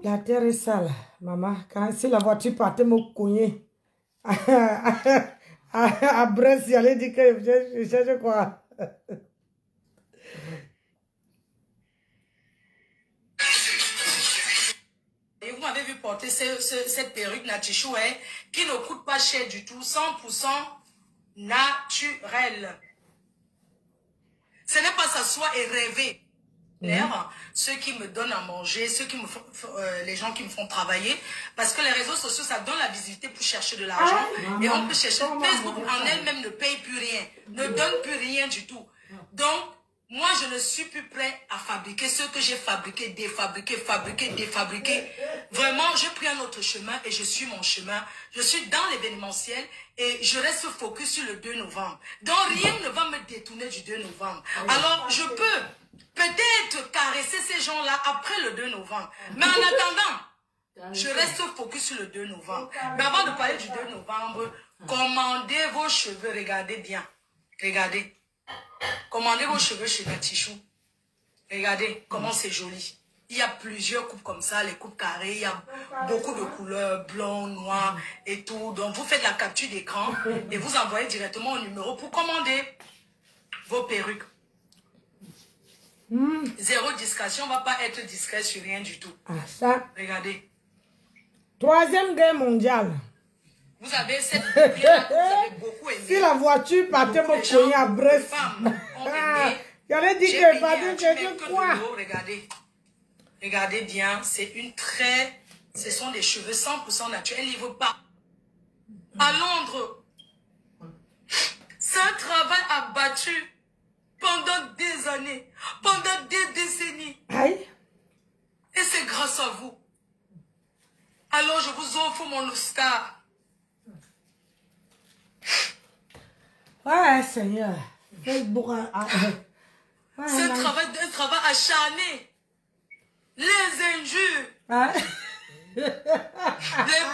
La terre est sale, maman. Quand si la voiture partait me cogner à Brest, j'allais dire que je cherche quoi. Et vous m'avez vu porter cette perruque Natichou, hein, qui ne coûte pas cher du tout, 100% naturel. Ce n'est pas s'asseoir et rêver. Ceux qui me donnent à manger, les gens qui me font travailler, parce que les réseaux sociaux, ça donne la visibilité pour chercher de l'argent. Et on peut chercher. Facebook en elle-même ne paye plus rien, ne donne plus rien du tout. Donc, moi, je ne suis plus prêt à fabriquer ce que j'ai fabriqué, défabriqué. Vraiment, j'ai pris un autre chemin et je suis mon chemin. Je suis dans l'événementiel et je reste focus sur le 2 novembre. Donc, rien ne va me détourner du 2 novembre. Alors, je peux peut-être caresser ces gens-là après le 2 novembre. Mais en attendant, je reste focus sur le 2 novembre. Mais avant de parler du 2 novembre, commandez vos cheveux. Regardez bien. Regardez. Commandez vos cheveux chez Natichou. Regardez comment c'est joli. Il y a plusieurs coupes comme ça, les coupes carrées. Il y a beaucoup de couleurs, blanc, noir et tout. Donc, vous faites la capture d'écran et vous envoyez directement au numéro pour commander vos perruques. Zéro discrétion, on ne va pas être discret sur rien du tout. Ah, ça. Regardez. 3e guerre mondiale. Vous avez cette boucle-là que vous avez beaucoup aimé. Si la voiture partait me cogner à Brest. J'allais dire que partait chercher quoi? Regardez. Regardez bien, c'est une très... Ce sont des cheveux 100% naturels. Il ne veut pas. À Londres, c'est un travail abattu pendant des années, pendant des décennies. Aïe. Et c'est grâce à vous. Alors je vous offre mon Oscar. Ouais, Seigneur. Facebook. C'est un travail acharné. Les injures. Hein? Les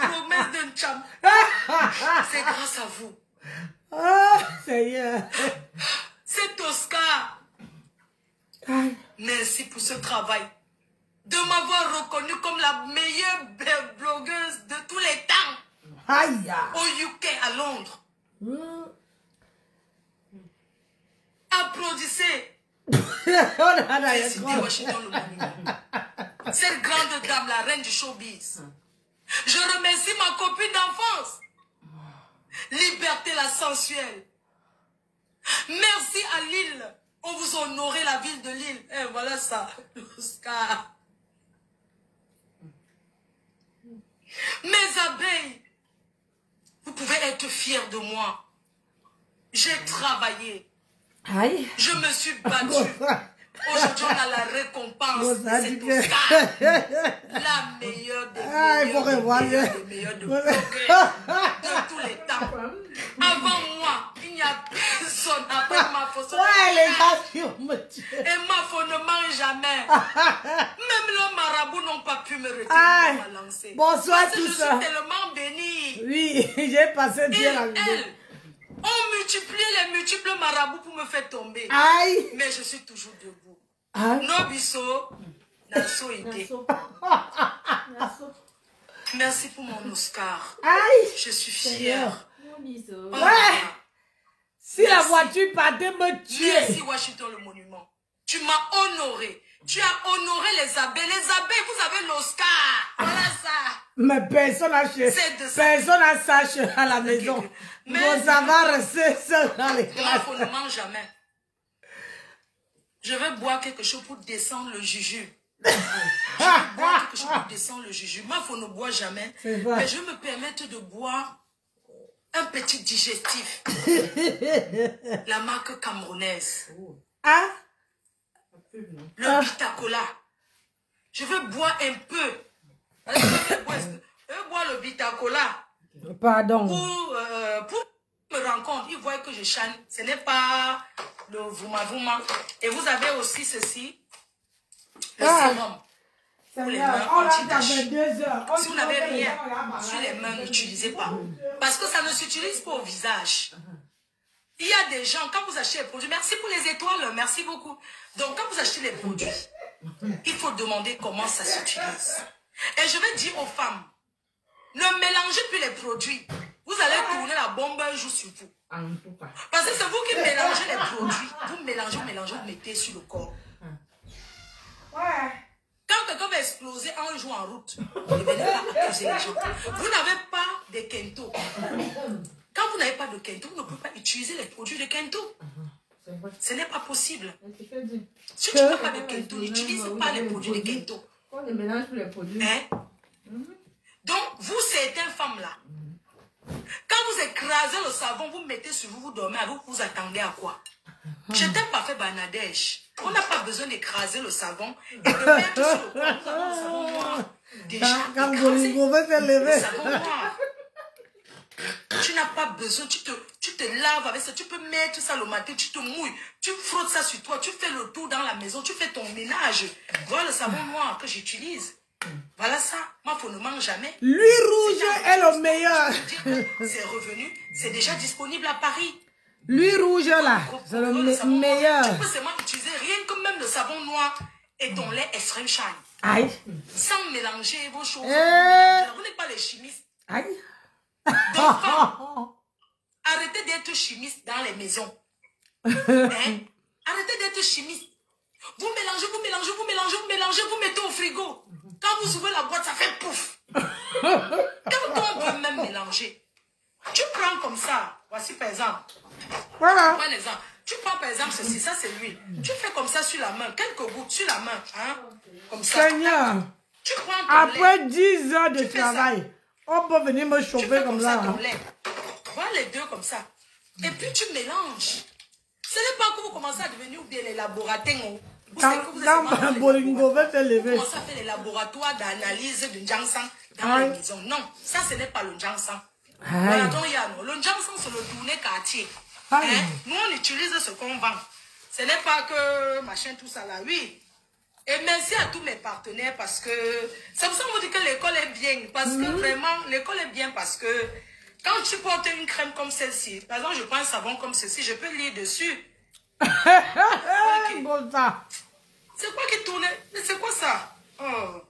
promesses d'un cham. C'est grâce à vous. Oh, Seigneur. Cet Oscar. Aïe. Merci pour ce travail. De m'avoir reconnu comme la meilleure blogueuse de tous les temps. Aïe. Au UK, à Londres. Applaudissez. Félicitez Washington le monument. Cette grande dame, la reine du showbiz. Je remercie ma copine d'enfance. Liberté la sensuelle. Merci à Lille. On vous a honoré la ville de Lille. Et voilà ça, l'Oscar. Mes abeilles, vous pouvez être fiers de moi. J'ai travaillé. Aïe. Je me suis battue. Aujourd'hui, on a la récompense de cet Oscar. La meilleure des meilleures de blogueurs de tous les temps. Avant moi, il n'y a personne après ma faute. Ouais, les gars, me tuent. Et ma faute ne mange jamais. Même les marabouts n'ont pas pu me retirer de ma lancée. Bonsoir parce que tout je ça. suis tellement bénie. Oui, j'ai passé bien la vidéo. On multiplie les multiples marabouts pour me faire tomber. Aïe. Mais je suis toujours debout. Aïe. Nobiso, Nasso idée. Merci pour mon Oscar. Aïe. Je suis fière. Ouais. Si la voiture partait me tuer. Merci Washington le monument. Tu m'as honoré. Tu as honoré les abeilles. Les abeilles, vous avez l'Oscar. Voilà ça. Mais personne n'a ça à la maison. Mais ça va rester seul dans les classes. On ne mange jamais. Je vais boire quelque chose pour descendre le jujube. Je vais boire quelque chose pour descendre le jujube. Moi, il ne boit jamais. Mais je vais me permettre de boire un petit digestif. La marque camerounaise. Ah? Le Vitacola. Je vais boire un peu. Je vais boire le Vitacola. Pardon. Pour me rendre compte, ils voient que je chante. Ce n'est pas le vouma. Et vous avez aussi ceci. Le sérum. Pour les mains anti-taches. Si vous n'avez rien sur les mains, n'utilisez pas. Parce que ça ne s'utilise pas au visage. Il y a des gens, quand vous achetez les produits, merci pour les étoiles, merci beaucoup. Donc, quand vous achetez les produits, il faut demander comment ça s'utilise. Et je vais dire aux femmes, ne mélangez plus les produits. Vous allez tourner la bombe un jour sur vous. Parce que c'est vous qui mélangez les produits. Vous mélangez, vous mettez sur le corps. Ouais. Quand quelqu'un va exploser un jour en route, ne venez pas accuser les gens. Vous n'avez pas de Kento. Quand vous n'avez pas de Kento, vous ne pouvez pas utiliser les produits de Kento. Ce n'est pas possible. Si tu n'as pas de Kento, n'utilise pas les produits de Kento. On ne mélange plus les produits. Hein? Donc, vous, certaines femmes-là, quand vous écrasez le savon, vous mettez sur vous, vous dormez, vous attendez à quoi? Je t'ai pas fait Banadèche. On n'a pas besoin d'écraser le savon et de mettre sur le corps. Nous avons le savon noir. Déjà, Quand écrasé, vous se lever. le savon noir. Tu n'as pas besoin, tu te laves avec ça, tu peux mettre ça le matin, tu te mouilles, tu frottes ça sur toi, tu fais le tour dans la maison, tu fais ton ménage. Voilà le savon noir que j'utilise. Voilà ça. Moi, faut ne mange jamais. L'huile rouge est le meilleur. C'est revenu, c'est déjà disponible à Paris. L'huile rouge là, c'est le meilleur. Tu peux seulement utiliser rien que même le savon noir et ton lait extrême shine. Aïe. Sans mélanger vos choses. Vous n'êtes pas les chimistes. Aïe. Donc, arrêtez d'être chimiste dans les maisons. Hein? Arrêtez d'être chimiste. Vous mélangez, vous mettez au frigo. Quand vous ouvrez la boîte, ça fait pouf. Quand on peut même mélanger. Tu prends comme ça. Voici par exemple. Voilà. Un exemple. Tu prends par exemple ceci, ça c'est l'huile. Tu fais comme ça sur la main, quelques gouttes sur la main. Hein? Comme ça. Seigneur. Tu prends ton Après lait. 10 heures de travail, on peut venir me Tu chauffer fais comme ça ça. ton lait. Voilà les deux comme ça. Et puis tu mélanges. Ce n'est pas que vous commencez à devenir ou bien les laboratoires. Quand Bolingo va te Vous lever. commencez à faire les laboratoires d'analyse de Njangsang dans les maisons. Non, ça ce n'est pas le Njangsang. Voilà, donc, le Njangsang c'est le tourné quartier. Hein? Nous on utilise ce qu'on vend. Ce n'est pas que machin tout ça là, oui. Et merci à tous mes partenaires parce que c'est pour ça qu'on vous dit que l'école est bien. Parce que vraiment, l'école est bien parce que quand tu portes une crème comme celle-ci, par exemple, je prends un savon comme ceci, je peux lire dessus. Okay. Bon ça. C'est quoi qui tourne? Mais c'est quoi ça? Oh.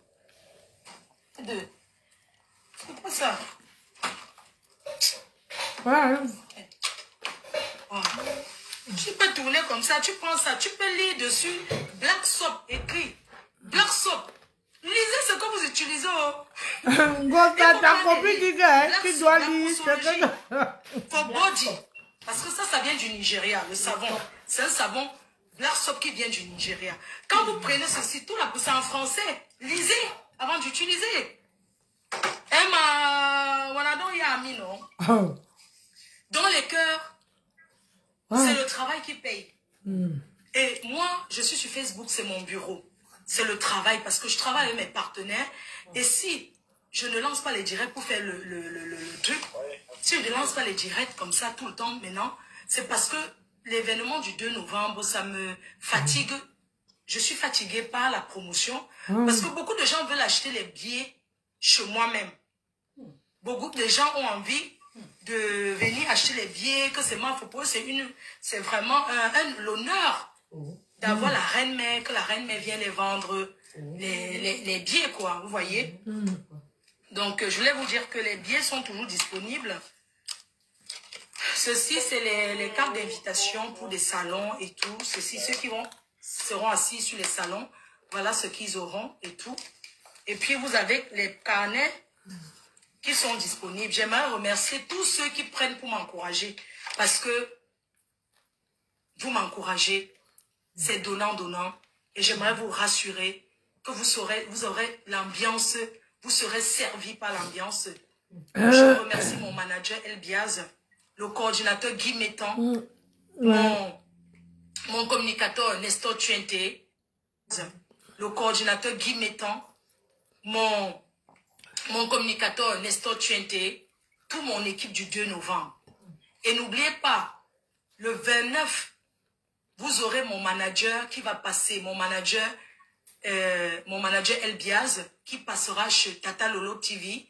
C'est quoi ça? Ouais. Oh. Tu peux tourner comme ça, tu prends ça, tu peux lire dessus Black Soap, écrit Black Soap. Lisez ce que vous utilisez. Bon ça, ta copine dit que tu dois lire. For body. Parce que ça vient du Nigeria, le savon. C'est un savon Black Soap qui vient du Nigeria. Quand vous prenez ceci, tout là, c'est en français. Lisez avant d'utiliser. Dans les cœurs, c'est le travail qui paye. Et moi, je suis sur Facebook, c'est mon bureau. C'est le travail parce que je travaille avec mes partenaires. Et si je ne lance pas les directs pour faire le truc, si je ne lance pas les directs comme ça tout le temps maintenant, c'est parce que l'événement du 2 novembre, ça me fatigue. Je suis fatiguée par la promotion parce que beaucoup de gens veulent acheter les billets chez moi-même. Beaucoup de gens ont envie de venir acheter les billets, que c'est moi, c'est vraiment l'honneur d'avoir la reine-mère, que la reine-mère vienne les vendre, les billets, quoi, vous voyez. Donc, je voulais vous dire que les billets sont toujours disponibles. Ceci, c'est les cartes d'invitation pour des salons et tout. Ceci, ceux qui seront assis sur les salons, voilà ce qu'ils auront et tout. Et puis, vous avez les carnets qui sont disponibles. J'aimerais remercier tous ceux qui prennent pour m'encourager. Parce que vous m'encouragez, c'est donnant-donnant. Et j'aimerais vous rassurer que vous aurez l'ambiance, vous serez servi par l'ambiance. Je remercie mon manager Elbiaz, le coordinateur Guy Métan, mon communicateur Nestor Tuente, le coordinateur Guy Métan, mon communicateur Nestor Tuente, toute mon équipe du 2 novembre. Et n'oubliez pas, le 29, vous aurez mon manager qui va passer, mon manager Elbiaz, qui passera chez Tata Lolo TV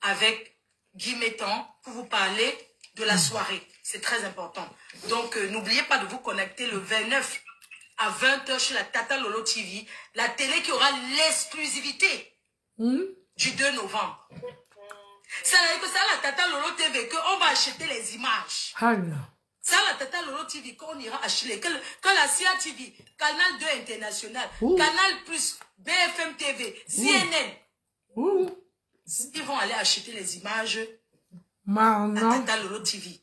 avec Guy Métan pour vous parler de la soirée. C'est très important. Donc, n'oubliez pas de vous connecter le 29 à 20 h chez la Tata Lolo TV, la télé qui aura l'exclusivité. du 2 novembre. C'est-à-dire que c'est à la Tata Lolo TV qu'on va acheter les images. C'est à la Tata Lolo TV qu'on ira acheter. Que la CIA TV, Canal 2 International, Canal Plus, BFM TV, CNN. Ils vont aller acheter les images à Tata Lolo TV.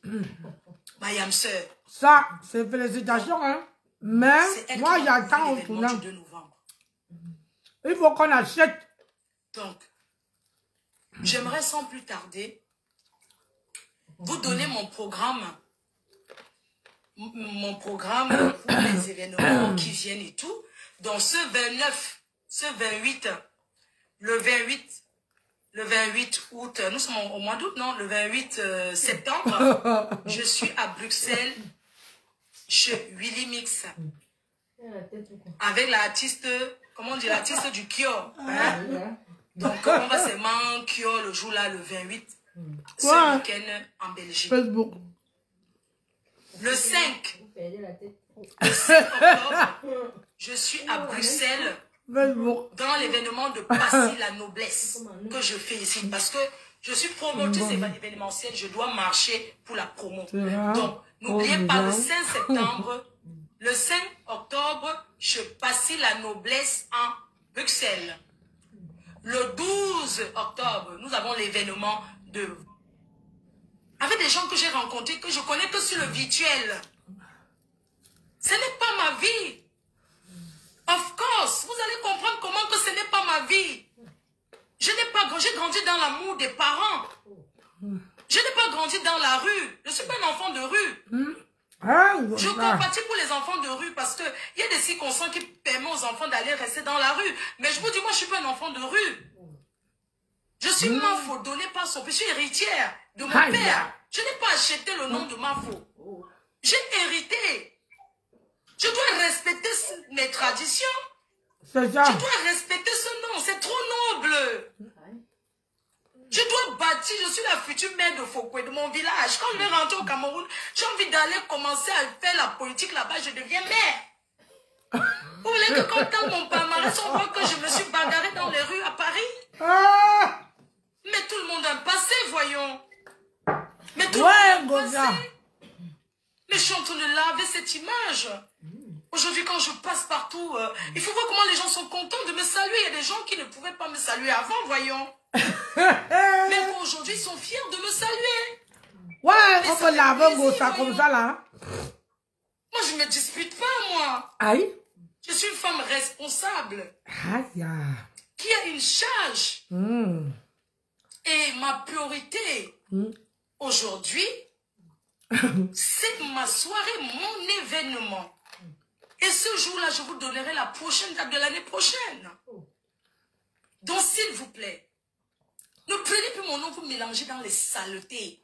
Mayam sœur. Ça, c'est félicitations, hein. Mais moi, j'attends au tournant. Il faut qu'on achète. Donc, j'aimerais sans plus tarder vous donner mon programme pour les événements qui viennent et tout. Donc, ce 29, ce 28, le 28 août, nous sommes au mois d'août, non? Le 28 septembre, je suis à Bruxelles, chez Willy Mix. Avec l'artiste, comment on dit, l'artiste du Kyo. Hein? Donc, on va seulement Kyo le jour là, le 28, ce week-end en Belgique. Facebook. Le 5 octobre, je suis à Bruxelles. Dans l'événement de Passer la noblesse que je fais ici, parce que je suis promotrice événementielle, je dois marcher pour la promo. Donc, n'oubliez pas, le 5 septembre, le 5 octobre, je Passer la noblesse en Bruxelles. Le 12 octobre, nous avons l'événement avec des gens que j'ai rencontrés, que je connais que sur le virtuel. Ce n'est pas ma vie. Of course, vous allez comprendre comment que ce n'est pas ma vie. J'ai grandi dans l'amour des parents. Je n'ai pas grandi dans la rue. Je ne suis pas un enfant de rue. Je compatis pour les enfants de rue parce qu'il y a des circonstances qui permettent aux enfants d'aller rester dans la rue. Mais je vous dis, moi, je ne suis pas un enfant de rue. Je suis Mafo, donnée par son père. Je suis héritière de mon père. Je n'ai pas acheté le nom de Mafo. J'ai hérité. Je dois respecter mes traditions. Je dois respecter ce nom. C'est trop noble. Je dois bâtir. Je suis la future mère de Fokwe, de mon village. Quand je vais rentrer au Cameroun, j'ai envie d'aller commencer à faire la politique là-bas. Je deviens mère. Vous voulez que quand mon palmarès, on voit que je me suis bagarrée dans les rues à Paris? Mais tout le monde a un passé, voyons. Mais tout le monde a un passé. Mais je suis en train de laver cette image. Aujourd'hui, quand je passe partout, il faut voir comment les gens sont contents de me saluer. Il y a des gens qui ne pouvaient pas me saluer avant, voyons. Mais aujourd'hui, ils sont fiers de me saluer. Ouais, on peut laver ça comme ça, là. Moi, je ne me dispute pas, moi. Aïe. Je suis une femme responsable. Aïe. Qui a une charge. Et ma priorité, aujourd'hui, c'est ma soirée, mon événement. Et ce jour-là, je vous donnerai la prochaine date de l'année prochaine. Donc, s'il vous plaît, ne prenez plus mon nom pour mélanger dans les saletés.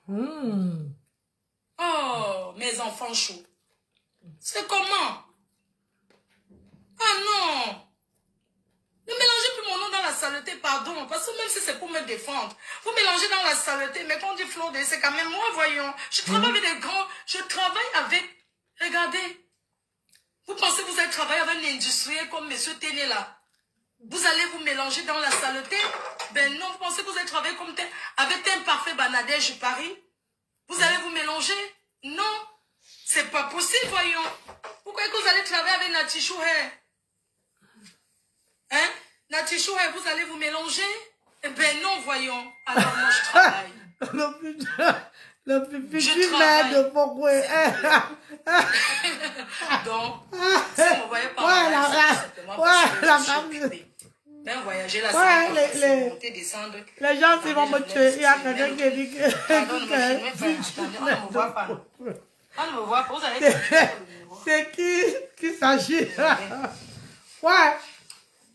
Oh, mes enfants chauds. C'est comment? Ah non! Ne mélangez plus mon nom dans la saleté, pardon. Parce que même si c'est pour me défendre, vous mélangez dans la saleté. Mais quand on dit Flor, c'est quand même moi, voyons. Je travaille avec des grands. Je travaille avec... Regardez. Vous pensez que vous allez travailler avec un industriel comme M. Téné là? Vous allez vous mélanger dans la saleté? Ben non, vous pensez que vous allez travailler comme avec un parfait Banadège Paris? Vous allez vous mélanger? Non, c'est pas possible, voyons. Pourquoi est-ce que vous allez travailler avec Nati Chouhé? Hein? Nati Chouhé, vous allez vous mélanger? Ben non, voyons. Alors moi je travaille. Le pipi mère de Fokwe. Donc, si on me voyait pas, la famille. Ben voyager là, c'est monter, descendre. Les gens qui vont me tuer, il y a quelqu'un qui dit que... On ne me voit pas. On ne me voit pas, vous allez... C'est qui s'agit? Ouais.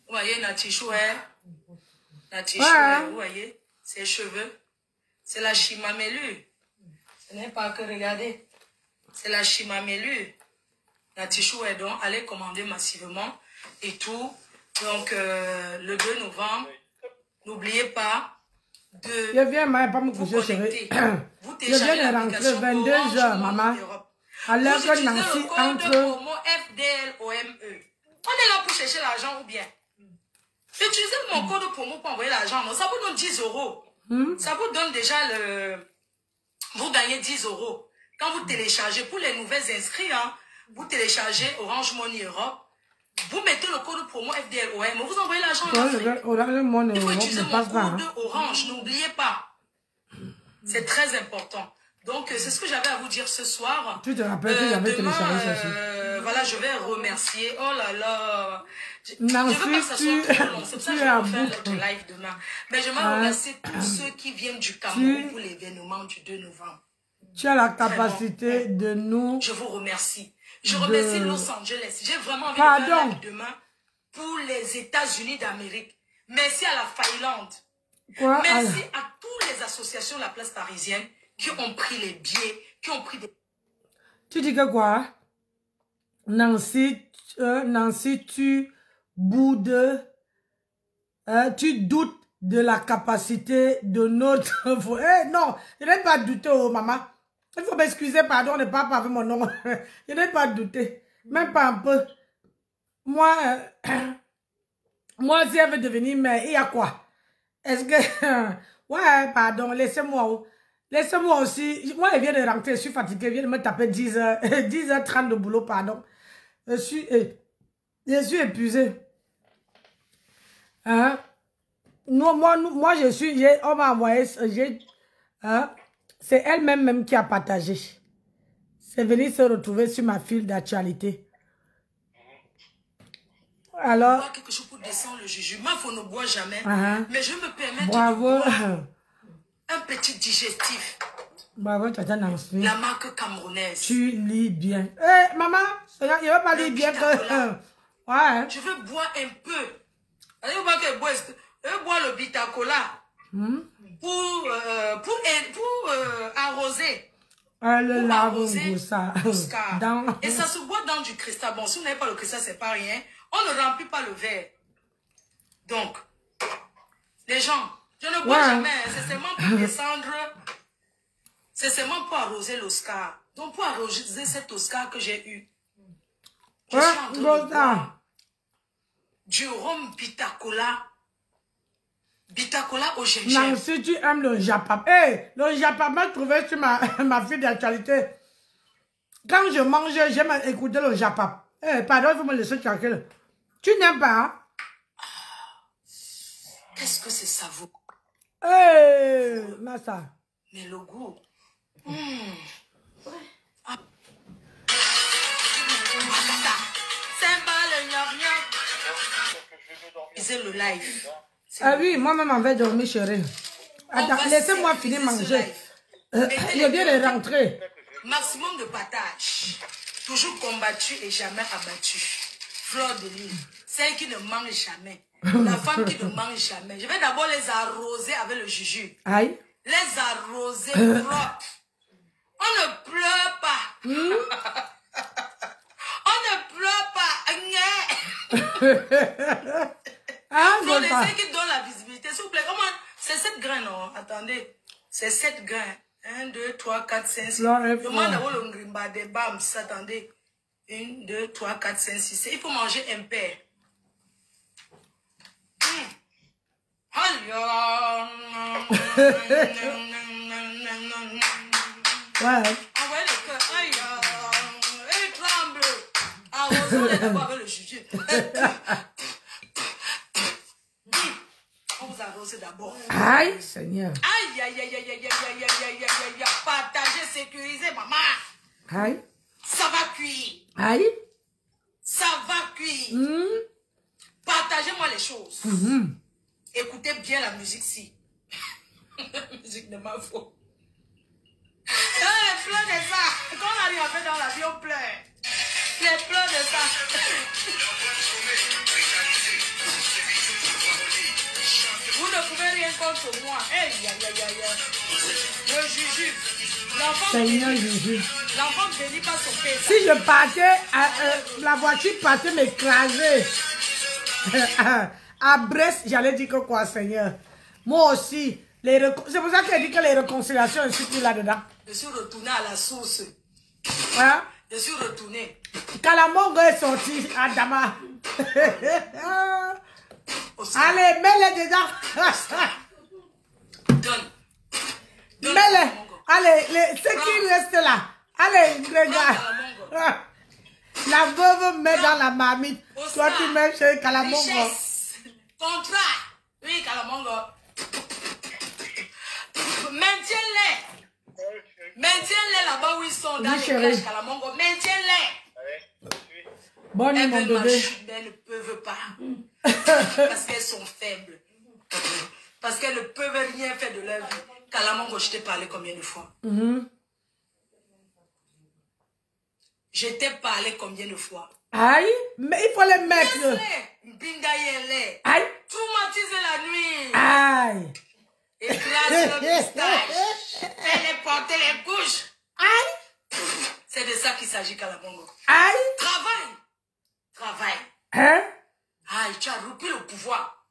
Vous voyez Nati Chouhé? Nati Chouhé, vous voyez? Ses cheveux. C'est la Chimamelu. Ce n'est pas que regarder. C'est la Chimamelu. Nati Chouhé, donc, allez commander massivement et tout. Donc, le 2 novembre, n'oubliez pas de... Je viens, mais pas me coucher, chérie. Je viens de rentrer 22h, maman. À l'heure que Nancy entre... FDLOME. On est là pour chercher l'argent ou bien? Utilisez mon code promo pour envoyer l'argent. Ça vous donne 10 euros. Ça vous donne déjà le... Vous gagnez 10 euros. Quand vous téléchargez, pour les nouvelles inscrits, hein, vous téléchargez Orange Money Europe. Vous mettez le code promo FDLOM. Vous envoyez l'argent en Afrique. Il faut utiliser mon code Orange. N'oubliez pas. C'est très important. Donc, c'est ce que j'avais à vous dire ce soir. Tu te rappelles que j'avais téléchargé ça aussi. Voilà, je vais remercier. Oh là là. Non, je veux pas que ça soit trop long. C'est pour ça que je vais faire le live demain. Mais je vais remercier tous ceux qui viennent du Cameroun pour l'événement du 2 novembre. Tu as la capacité de nous... Je vous remercie. Je remercie Los Angeles. J'ai vraiment envie de faire un live demain pour les États-Unis d'Amérique. Merci à la Finlande. Merci à toutes les associations de la place parisienne qui ont pris les billets, qui ont pris des... Tu dis que quoi? Nancy, tu boudes, tu doutes de la capacité de notre... non, je n'ai pas douté, oh maman. Il faut m'excuser, pardon, ne pas avec mon nom. Je n'ai pas douté, même pas un peu. Moi, moi si elle veut devenir mère, il y a quoi? Est-ce que... ouais, pardon, laissez-moi... Laissez-moi aussi, moi je viens de rentrer, je suis fatiguée, je viens de me taper 10h30 de boulot, pardon. Je suis épuisée. Hein? Non, moi je suis, on m'a envoyé, hein? C'est elle-même qui a partagé. C'est venu se retrouver sur ma file d'actualité. Alors... quelque chose pour descendre le jugement, il faut ne boire jamais. Mais je me permets bravo. de boire un petit digestif. Bravo, Tata Nancy. La marque camerounaise. Tu lis bien. Eh, maman, je ne veux pas lire bien que... ouais. Je veux boire un peu. Je veux boire le bitacola. Pour arroser. Pour arroser ça. Et ça se boit dans du cristal. Bon, si vous n'avez pas le cristal, c'est pas rien. On ne remplit pas le verre. Donc, les gens, je ne bois jamais. C'est seulement pour descendre. C'est seulement pour arroser l'Oscar. Donc, pour arroser cet Oscar que j'ai eu, je suis en train de boire du rhum bitacola. Bitacola au gingembre. Non, si tu aimes le japap. Hey, le japap m'a trouvé sur ma fille d'actualité. Quand je mange, j'aime écouter le japap. Hey, pardon, il faut me laisser tranquille. Tu n'aimes pas? Qu'est-ce que c'est savoureux? Hey, Massa. Mais le goût. C'est le live. Ah oui, moi-même, on va dormir, chérie. Attends, laissez-moi finir manger. Je viens de rentrer. Maximum de partage. Toujours combattu et jamais abattu. Fleur de lune. Celle qui ne mange jamais. La femme qui ne mange jamais. Je vais d'abord les arroser avec le jujube. Aïe. Les arroser propres. On ne pleure pas. On ne pleure pas. Non, les celles qui donnent la visibilité, s'il vous plaît. C'est 7 grains, non? Attendez. C'est 7 grains. 1, 2, 3, 4, 5, 6. Demande d'abord le ngrimba des bams. Attendez. 1, 2, 3, 4, 5, 6. Il faut manger impair. Ouais. Envoyez le cœur. Il tremble. Arrosons-les d'abord avec le jujube. On vous arrose d'abord. Aïe, Seigneur. Aïe, aïe, aïe, aïe, aïe, aïe, aïe, aïe, aïe, aïe, partagez, sécurisez, maman. Aïe. Ça va cuire. Aïe. Ça va cuire. Partagez-moi les choses. Écoutez bien la musique si. La musique de ma faute. Les pleurs de ça. Quand on arrive à faire dans la vie, on pleure. Les pleurs de ça. Vous ne pouvez rien contre moi. Hey, aïe, aïe, aïe, aïe. Le jujube. L'enfant ne bénit pas son père. Si je partais, la voiture partait m'écraser. À Brest, j'allais dire que quoi, Seigneur. Moi aussi. C'est pour ça qu'elle dit que les réconciliations, je suis plus là-dedans. Je suis retourné à la source. Hein? Je suis retourné. Quand la mongue est sortie à Dama. Allez, mets-les dedans. Donne. Mets-les. Allez, ceux qui restent là. Allez, regarde. La veuve met dans la marmite. Toi, tu mets chez Kalamongo. Richesse. Contrat. Oui, Kalamongo. Maintiens-les. Maintiens-les là-bas où ils sont, dans les crèches Kalamongo. Maintiens-les. Bonne nuit, mon bébé. Mais elles ne peuvent pas. Parce qu'elles sont faibles. Parce qu'elles ne peuvent rien faire de leur vie. Kalamongo, je t'ai parlé combien de fois? Je t'ai parlé combien de fois? Aïe, mais il faut les mettre. Bingaïele. Aïe. Traumatiser la nuit. Aïe. Écrase le pistache. Elle est portée les couches. Aïe. C'est de ça qu'il s'agit, Kalamongo. Aïe. Travaille. Travaille. Hein? Aïe, tu as repris le pouvoir.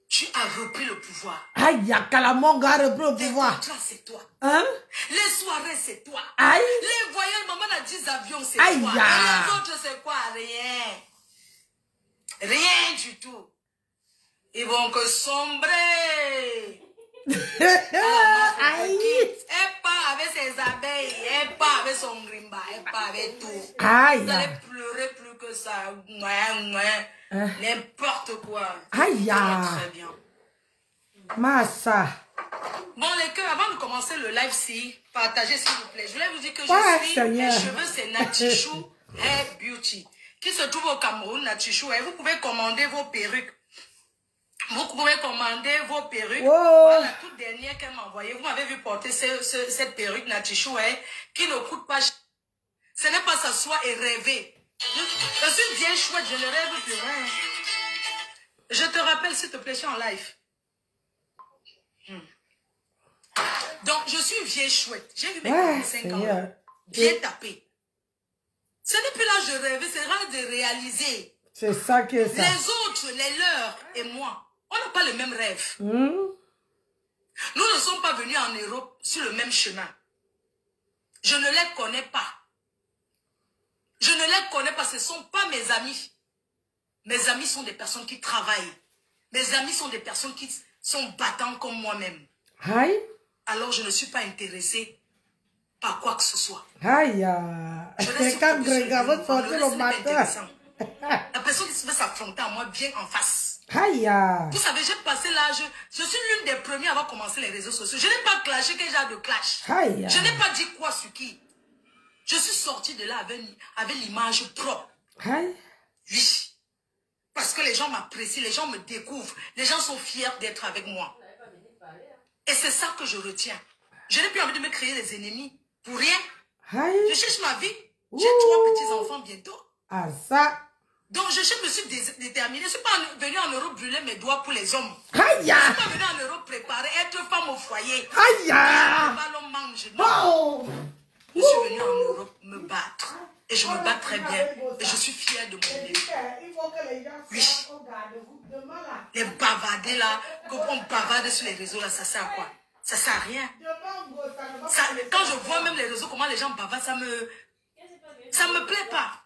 Tu as repris le pouvoir. Aïe, Kalamongo a repris le pouvoir. Les c'est toi. Hein? Les soirées, c'est toi. Aïe. Les voyages, maman a 10 avions, c'est Aïe. toi. Et les autres, c'est quoi? Rien. Rien du tout. Ils vont que sombrer. Aïe. Elle part avec ses abeilles, elle part avec son grimba, elle part avec tout. Aïe. Vous allez pleurer plus que ça. N'importe quoi. Aïe. Très bien. Massa. Bon, les cœurs, avant de commencer le live, si, partagez s'il vous plaît. Je voulais vous dire que je suis, Seigneur. mes cheveux, c'est Natichou Hair Beauty, qui se trouve au Cameroun, Natichou. Et vous pouvez commander vos perruques. Vous pouvez commander vos perruques. Oh. Voilà, la toute dernière qu'elle m'a envoyée. Vous m'avez vu porter cette perruque Natichou Hair, qui ne coûte pas cher. Ce n'est pas s'asseoir et rêver. Je suis bien chouette, je ne rêve plus rien. Je te rappelle, s'il te plaît, je suis en live. Donc, je suis une vieille chouette. J'ai eu mes 45 ans. Bien tapé. Ce n'est plus l'âge de rêver, c'est l'âge de réaliser. C'est ça qui est ça. Les autres, les leurs et moi, on n'a pas le même rêve. Nous ne sommes pas venus en Europe sur le même chemin. Je ne les connais pas. Je ne les connais pas, ce ne sont pas mes amis. Mes amis sont des personnes qui travaillent. Mes amis sont des personnes qui sont battantes comme moi-même. Aïe. Alors je ne suis pas intéressée par quoi que ce soit. Aïe. C'est quand Grégoire va sortir le matin. La personne qui veut s'affronter à moi vient en face. Aïe. Vous savez, j'ai passé l'âge, je suis l'une des premières à avoir commencé les réseaux sociaux. Je n'ai pas clashé quel genre de clash. Aïe. Je n'ai pas dit quoi sur qui. Je suis sortie de là avec l'image propre. Aïe. Oui. Parce que les gens m'apprécient, les gens me découvrent. Les gens sont fiers d'être avec moi. Et c'est ça que je retiens. Je n'ai plus envie de me créer des ennemis. Pour rien. Aïe. Je cherche ma vie. J'ai 3 petits-enfants bientôt. Ah, ça. Donc je me suis déterminée. Je ne suis pas venue en Europe brûler mes doigts pour les hommes. Aïe. Je ne suis pas venue en Europe préparer, être femme au foyer. Aïe. L'on mange. Non. Je suis venue en Europe me battre. Et je me bats très bien. Et je suis fière de mon nez. Oui. Les bavardés là, on bavarde sur les réseaux là, ça sert à quoi? Ça sert à rien. Ça, quand je vois même les réseaux, comment les gens bavardent, ça me plaît pas.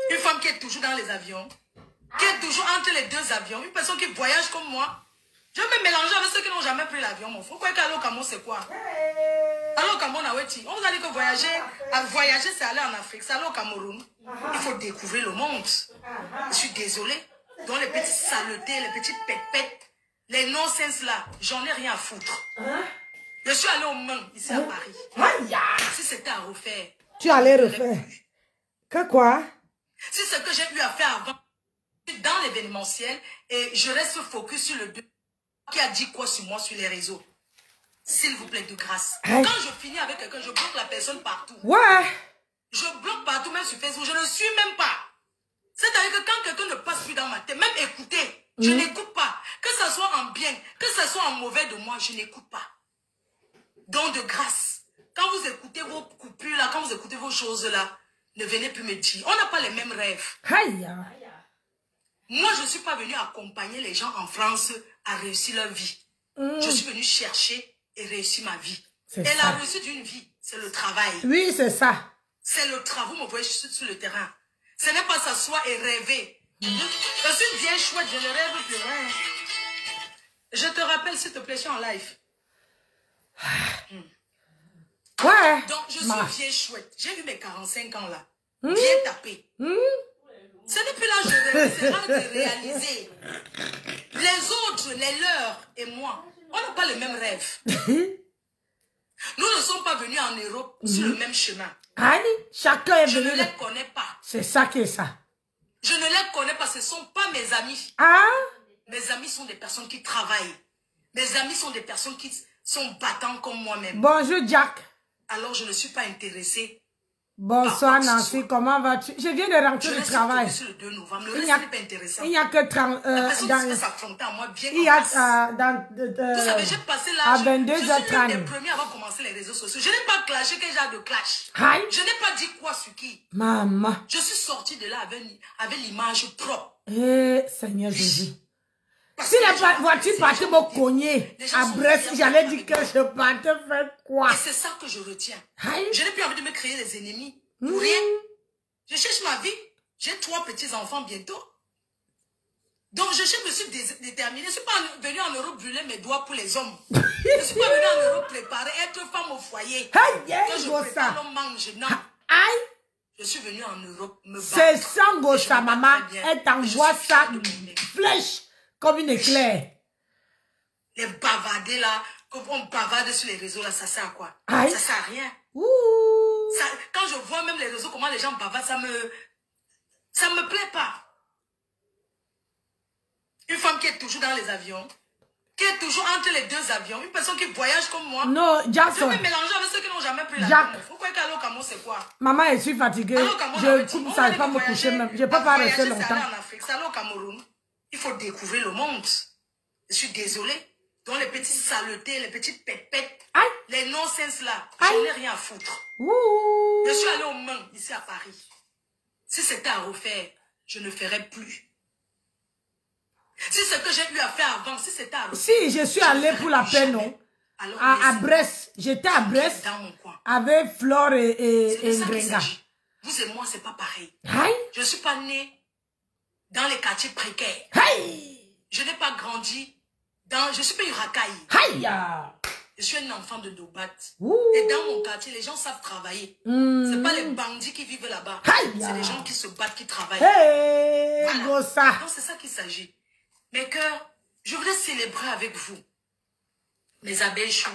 Une femme qui est toujours dans les avions, qui est toujours entre les 2 avions, une personne qui voyage comme moi. Je vais me mélanger avec ceux qui n'ont jamais pris l'avion, mon frère. Quoi qu'aller au Cameroun, c'est quoi? Aller au Cameroun, on vous a dit que voyager, c'est aller en Afrique. C'est aller au Cameroun. Il faut découvrir le monde. Je suis désolée. Donc les petites saletés, les petites pépettes, les non-sens là, j'en ai rien à foutre. Je suis allée au Mans, ici à Paris. Si c'était à refaire. Tu allais refaire. Que quoi? Si c'est ce que j'ai eu à faire avant, dans l'événementiel, et je reste focus sur le 2. Qui a dit quoi sur moi sur les réseaux? S'il vous plaît, de grâce. Aïe. Quand je finis avec quelqu'un, je bloque la personne partout. Ouais. Je bloque partout, même sur Facebook. Je ne suis même pas. C'est-à-dire que quand quelqu'un ne passe plus dans ma tête, même écouter, je n'écoute pas. Que ce soit en bien, que ce soit en mauvais de moi, je n'écoute pas. Donc, de grâce, quand vous écoutez vos coupures là, quand vous écoutez vos choses là, ne venez plus me dire. On n'a pas les mêmes rêves. Aïe. Moi, je ne suis pas venue accompagner les gens en France à réussir leur vie. Je suis venue chercher et réussir ma vie. Et la réussite d'une vie, c'est le travail. Oui, c'est ça. C'est le travail. Vous me voyez sur le terrain. Ce n'est pas s'asseoir et rêver. Je suis bien chouette, je ne rêve plus rien. Je te rappelle, s'il te plaît, je suis en live. Ouais. Donc, je suis bien chouette. J'ai eu mes 45 ans là. Bien tapé. Ce n'est plus l'âge de rêver, c'est l'âge de réaliser. Les autres, les leurs et moi, on n'a pas le même rêve. Nous ne sommes pas venus en Europe sur le même chemin. Aïe, chacun est Je venu. ne les connais pas. C'est ça qui est ça. Je ne les connais pas, ce ne sont pas mes amis. Ah? Mes amis sont des personnes qui travaillent. Mes amis sont des personnes qui sont battantes comme moi-même. Bonjour Jack. Alors je ne suis pas intéressée. Bonsoir Nancy, comment vas-tu? Je viens de rentrer du travail. Le 2 novembre. Le reste n'est pas intéressant. Il n'y a que 30... La personne qui va s'affronter à moi bien il y a vous savez, j'ai passé l'âge. à 22h30. Je suis l'une des premiers avant de commencer les réseaux sociaux. Je n'ai pas clashé quel genre de clash. Aïe. Je n'ai pas dit quoi sur qui. Maman. Je suis sortie de là avec l'image propre. Eh, Seigneur Jésus. Si la voiture partait me cogner à Brest, j'allais dire que je partais faire quoi? Et c'est ça que je retiens. Aïe. Je n'ai plus envie de me créer des ennemis. Pour rien. Je cherche ma vie. J'ai 3 petits-enfants bientôt. Donc je me suis déterminée. Je ne suis pas venue en Europe brûler mes doigts pour les hommes. Je ne suis pas venue en Europe préparer, être femme au foyer. Aïe, que je prépare, l'homme mange. Non. Aïe. Je suis venue en Europe me battre. C'est sans Gossa, maman. Elle t'envoie ça flèche comme une éclair. Les bavardés là, on bavarde sur les réseaux là, ça sert à quoi? Aïe. Ça sert à rien. Ouh. Ça, quand je vois même les réseaux, comment les gens bavardent, ça me plaît pas. Une femme qui est toujours dans les avions, qui est toujours entre les 2 avions, une personne qui voyage comme moi. Non, Jackson. Je me mélanger avec ceux qui n'ont jamais pris Jack. l'avion. Pourquoi qu'à l'Ocamo, c'est quoi? Maman, je suis fatiguée. Je ne savais pas me coucher même. Je ne peux pas rester longtemps. En Afrique, c'est aller au Cameroun. Il faut découvrir le monde. Je suis désolée. Donc les petites saletés, les petites pépettes, aïe, les non-sens là, je n'ai rien à foutre. Ouh. Je suis allée au Mans, ici à Paris. Si c'était à refaire, je ne ferais plus. Si ce que j'ai eu à faire avant, si c'était à refaire. Si, je suis allée pour la paix, non? Alors, à Brest. J'étais à Brest. Dans mon coin. Avec Flore et Ngrenga. Vous et moi, c'est pas pareil. Aïe. Je ne suis pas née dans les quartiers précaires. Aïe. Je n'ai pas grandi dans... Je suis pas une racaille. Aïe. Je suis un enfant de Dobat. Ouh. Et dans mon quartier, les gens savent travailler. C'est pas les bandits qui vivent là-bas. C'est les gens qui se battent, qui travaillent. Hey, voilà. Gossa. Donc c'est ça qu'il s'agit. Mes cœurs, je voulais célébrer avec vous. Mes abeilles choux.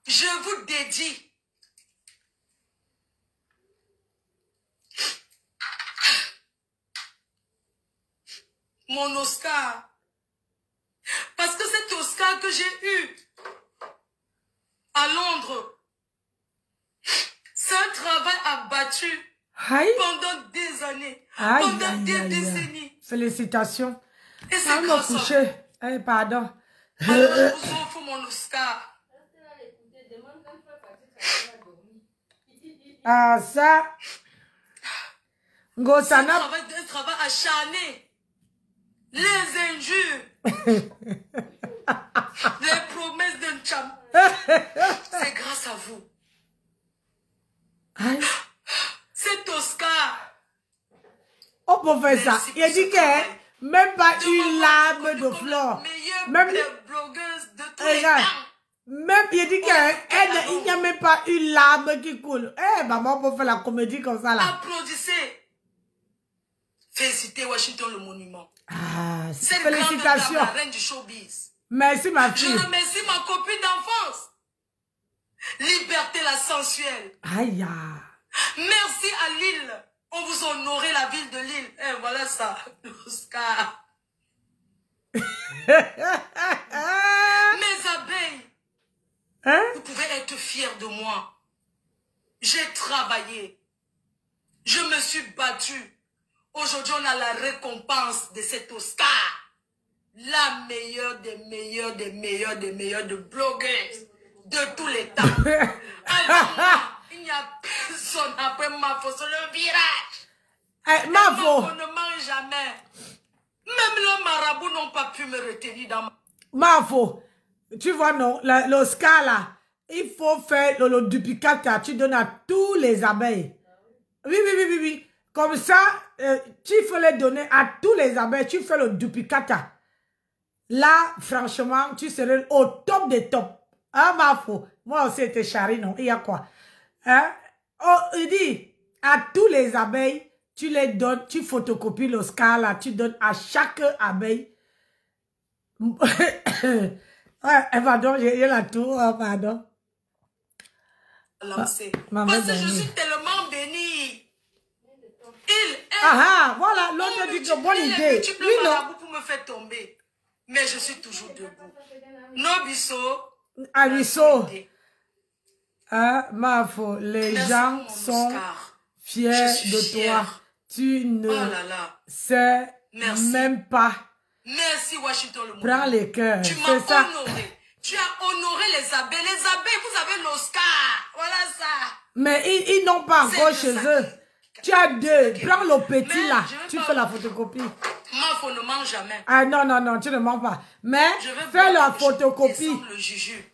Je vous dédie. Mon Oscar. Parce que cet Oscar que j'ai eu à Londres, c'est un travail abattu pendant des années, pendant des décennies. Félicitations. Et c'est grâce à vous. Hey, pardon. Alors, je vous offre mon Oscar. Ah, ça. Gossana. C'est un travail acharné. Les injures. Les promesses d'un cham. C'est grâce à vous. Aïe. C'est Oscar. On peut faire ça. Il a dit que même pas une larme de flore. Même les blogueuses de tous les temps. Même il dit qu'il n'y a même pas une larme qui coule. Eh, maman, on peut faire la comédie comme ça là. Applaudissez. Félicitez Washington le monument. Ah, félicitations. La reine du showbiz. Merci ma fille. Je remercie ma copine d'enfance. Liberté la sensuelle. Aïe. Merci à Lille. On vous a honoré la ville de Lille. Eh, voilà ça. Oscar. Mes abeilles. Hein? Vous pouvez être fiers de moi. J'ai travaillé. Je me suis battue. Aujourd'hui, on a la récompense de cet Oscar. La meilleure des meilleures, des meilleures, des meilleures de blogueuses de tous les temps. Avant moi, il n'y a personne après Mafo sur le virage. Mafo. On ne mange jamais. Même les marabouts n'ont pas pu me retenir dans ma... Mafo, tu vois non, l'Oscar là, il faut faire le duplicata, tu donnes à tous les abeilles. Oui. Comme ça, tu faut les donner à tous les abeilles, tu fais le duplicata. Là, franchement, tu serais au top des tops. Ah, ma faux. Moi aussi, j'étais charrie, non? Il y a quoi? Hein? Oh, il dit, à tous les abeilles, tu les donnes, tu photocopies l'Oscar, là, tu donnes à chaque abeille. Ouais, pardon, j'ai la tour, pardon. Lancé. Parce que je suis tellement bénie. Voilà, l'autre dit que bonne idée. Oui, non. Pour me faire tomber. Mais je suis toujours debout. Non, Bissot. Ah, Bissot. Ma faux, les gens sont fiers de toi. Tu ne sais même pas. Merci, Washington le monde. Prends les cœurs. Tu m'as honoré. Tu as honoré les abeilles. Les abeilles, vous avez l'Oscar. Voilà ça. Mais ils n'ont pas encore chez eux. Tu as deux. Prends le petit là. Tu fais la photocopie. Moi, faut ne mange jamais. Ah non, non, non, tu ne mens pas. Mais fais la photocopie. Le juju.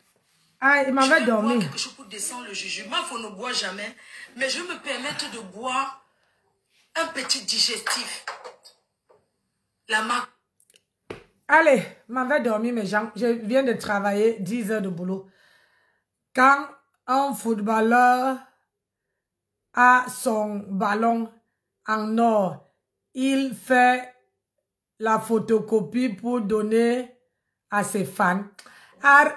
Ah, il m'avait dormi. Quelque chose pour descendre le juju. Moi, faut ne boire jamais. Mais je vais me permettre de boire un petit digestif. La marque. Allez, m'avait dormi mes gens. Je viens de travailler 10 heures de boulot. Quand un footballeur a son ballon en or, il fait la photocopie pour donner à ses fans. Arrête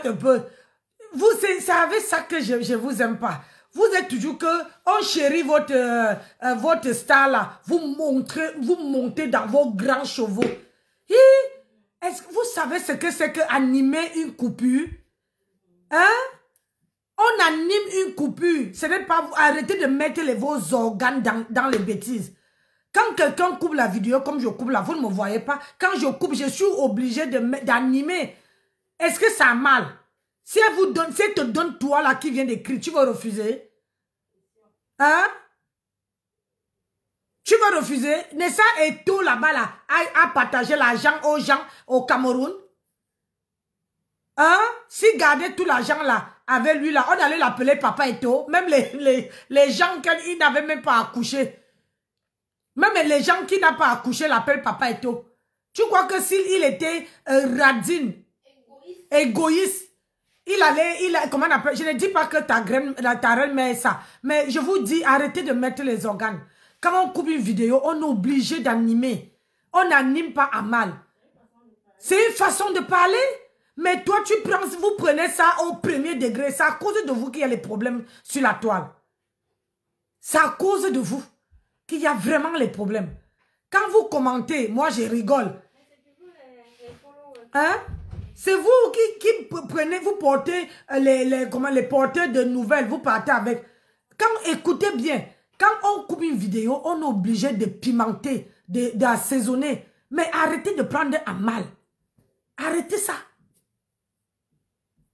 un peu. Vous savez ça que je vous aime pas. Vous êtes toujours que on chérit votre star là. Vous montez dans vos grands chevaux. Est-ce que vous savez ce que c'est que animer une coupure? Hein? On anime une coupure. Ce n'est pas vous. Arrêtez de mettre vos organes dans les bêtises. Quand quelqu'un coupe la vidéo comme je coupe là, vous ne me voyez pas. Quand je coupe, je suis obligé d'animer. Est-ce que ça a mal? Si elle te donne toi là qui vient d'écrire, tu vas refuser? Hein? Tu vas refuser? Nessa et tout là-bas là, a partagé l'argent aux gens au Cameroun? Hein? Si gardait tout l'argent là, avec lui là, on allait l'appeler Papa Eto. Même les gens qui n'avaient même pas accouché. Même les gens qui n'ont pas accouché l'appellent Papa Eto. Tu crois que s'il était radine, égoïste, comment on appelle? Je ne dis pas que ta reine met ça. Mais je vous dis, arrêtez de mettre les organes. Quand on coupe une vidéo, on est obligé d'animer. On n'anime pas à mal. C'est une façon de parler. Mais toi, vous prenez ça au premier degré. C'est à cause de vous qu'il y a les problèmes sur la toile. C'est à cause de vous qu'il y a vraiment les problèmes. Quand vous commentez, moi je rigole. Hein? C'est vous qui prenez, vous portez les porteurs de nouvelles, vous partez avec. Écoutez bien, quand on coupe une vidéo, on est obligé de pimenter, d'assaisonner. Mais arrêtez de prendre à mal. Arrêtez ça.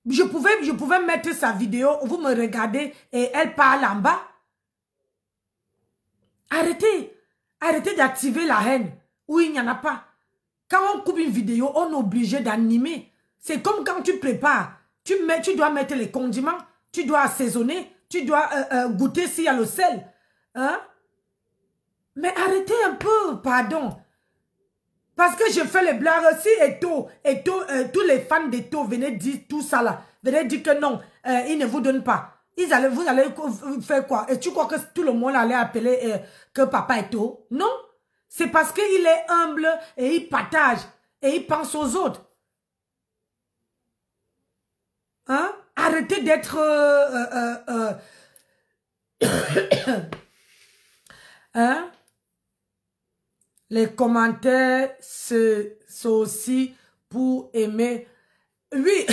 Je pouvais mettre sa vidéo, vous me regardez et elle parle en bas. Arrêtez. Arrêtez d'activer la haine où il n'y en a pas. Quand on coupe une vidéo, on est obligé d'animer. C'est comme quand tu prépares. Tu dois mettre les condiments, tu dois assaisonner, tu dois goûter s'il y a le sel. Hein? Mais arrêtez un peu, pardon. Parce que je fais les blagues aussi et tous les fans d'Eto venaient dire tout ça là. Venaient dire que non, ils ne vous donnent pas. Vous allez faire quoi? Et tu crois que tout le monde allait appeler que Papa Eto? Non. C'est parce qu'il est humble et il partage et il pense aux autres. Hein? Arrêtez d'être... hein? Les commentaires, c'est aussi pour aimer. Oui,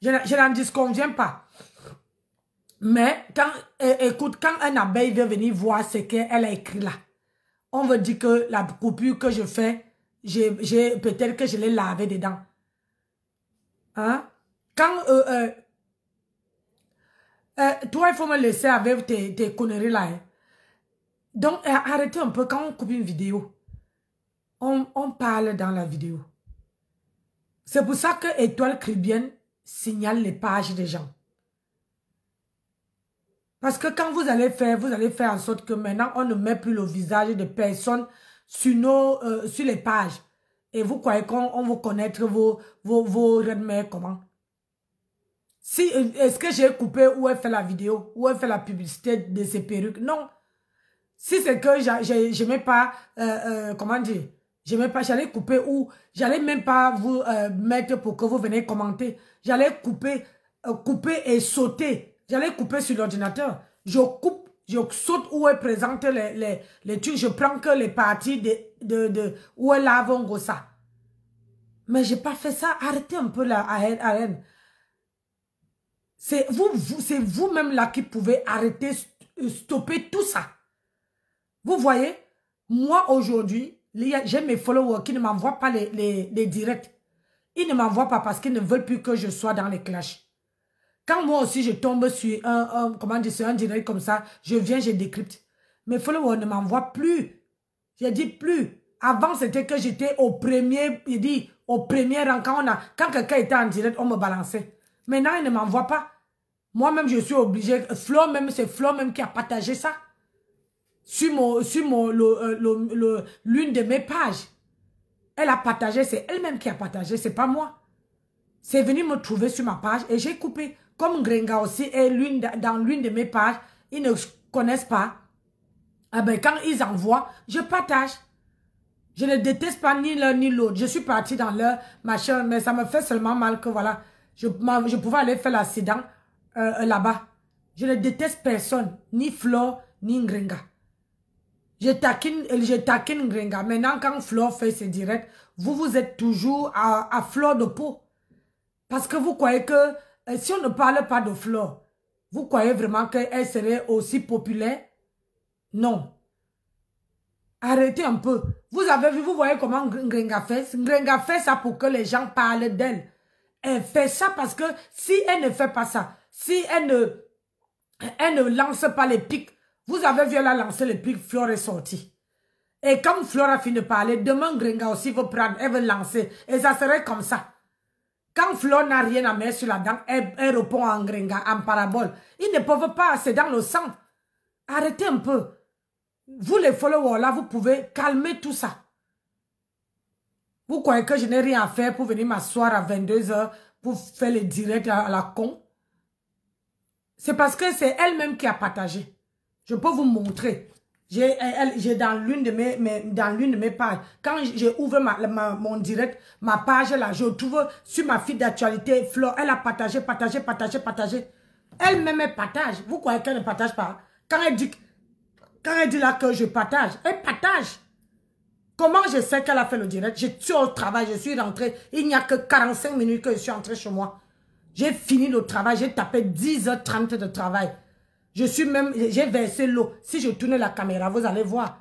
je n'en disconviens pas. Mais, écoute, quand un abeille veut venir voir ce qu'elle a écrit là, on veut dire que la coupure que je fais, peut-être que je l'ai lavé dedans. Hein? Quand... toi, il faut me laisser avec tes conneries là. Hein? Donc, arrêtez un peu quand on coupe une vidéo. On parle dans la vidéo. C'est pour ça que Étoile Caribbean signale les pages des gens. Parce que quand vous allez faire en sorte que maintenant, on ne met plus le visage de personnes sur les pages. Et vous croyez qu'on va connaître vos reines comment? Si, est-ce que j'ai coupé où elle fait la vidéo, où elle fait la publicité de ses perruques? Non. Si c'est que j'aimais pas, comment dire, j'aimais pas, j'allais couper ou j'allais même pas vous mettre pour que vous veniez commenter. J'allais couper et sauter. J'allais couper sur l'ordinateur. Je coupe, je saute où elle présente les trucs. Je prends que les parties où elle lave un gros ça. Mais j'ai pas fait ça. Arrêtez un peu la arène. C'est vous-même là qui pouvez arrêter, stopper tout ça. Vous voyez, moi aujourd'hui, j'ai mes followers qui ne m'envoient pas les directs. Ils ne m'envoient pas parce qu'ils ne veulent plus que je sois dans les clashs. Quand moi aussi je tombe sur sur un direct comme ça, je viens, je décrypte. Mes followers ne m'envoient plus. J'ai dit plus. Avant, c'était que j'étais au premier, au premier rang. Quand quelqu'un était en direct, on me balançait. Maintenant, ils ne m'envoient pas. Moi-même, je suis obligée. C'est Flo même qui a partagé ça. Sur l'une de mes pages. Elle a partagé, c'est elle-même qui a partagé, c'est pas moi. C'est venu me trouver sur ma page et j'ai coupé. Comme Grenga aussi est dans l'une de mes pages, ils ne connaissent pas. Ah ben, quand ils envoient, je partage. Je ne déteste pas ni l'un ni l'autre. Je suis partie dans leur machin, mais ça me fait seulement mal que voilà, je pouvais aller faire l'accident là-bas. Je ne déteste personne, ni Flo, ni Ngrenga. Je taquine Ngrenga. Maintenant, quand Flo fait ses directs, vous êtes toujours à fleur de peau. Parce que vous croyez que si on ne parle pas de Flo, vous croyez vraiment qu'elle serait aussi populaire? Non. Arrêtez un peu. Vous avez vu, vous voyez comment Ngrenga fait? Ngrenga fait ça pour que les gens parlent d'elle. Elle fait ça parce que si elle ne fait pas ça, si elle ne lance pas les pics, vous avez vu elle a lancé les pics, Flore est sortie. Et comme Flore a fini de parler, demain Ngrenga aussi veut prendre, elle veut lancer. Et ça serait comme ça. Quand Flore n'a rien à mettre sur la dent, elle répond en Ngrenga, en parabole. Ils ne peuvent pas, c'est dans le sang. Arrêtez un peu. Vous les followers là, vous pouvez calmer tout ça. Vous croyez que je n'ai rien à faire pour venir m'asseoir à 22h pour faire les directs à la con? C'est parce que c'est elle-même qui a partagé. Je peux vous montrer. J'ai dans l'une de mes pages. Quand j'ai ouvert mon direct, ma page là, je trouve sur ma fille d'actualité, Flore, elle a partagé. Elle-même, elle partage. Vous croyez qu'elle ne partage pas? Quand elle dit là que je partage, elle partage. Comment je sais qu'elle a fait le direct? Je suis au travail, je suis rentrée. Il n'y a que 45 minutes que je suis entrée chez moi. J'ai fini le travail, j'ai tapé 10h30 de travail. J'ai versé l'eau. Si je tourne la caméra, vous allez voir.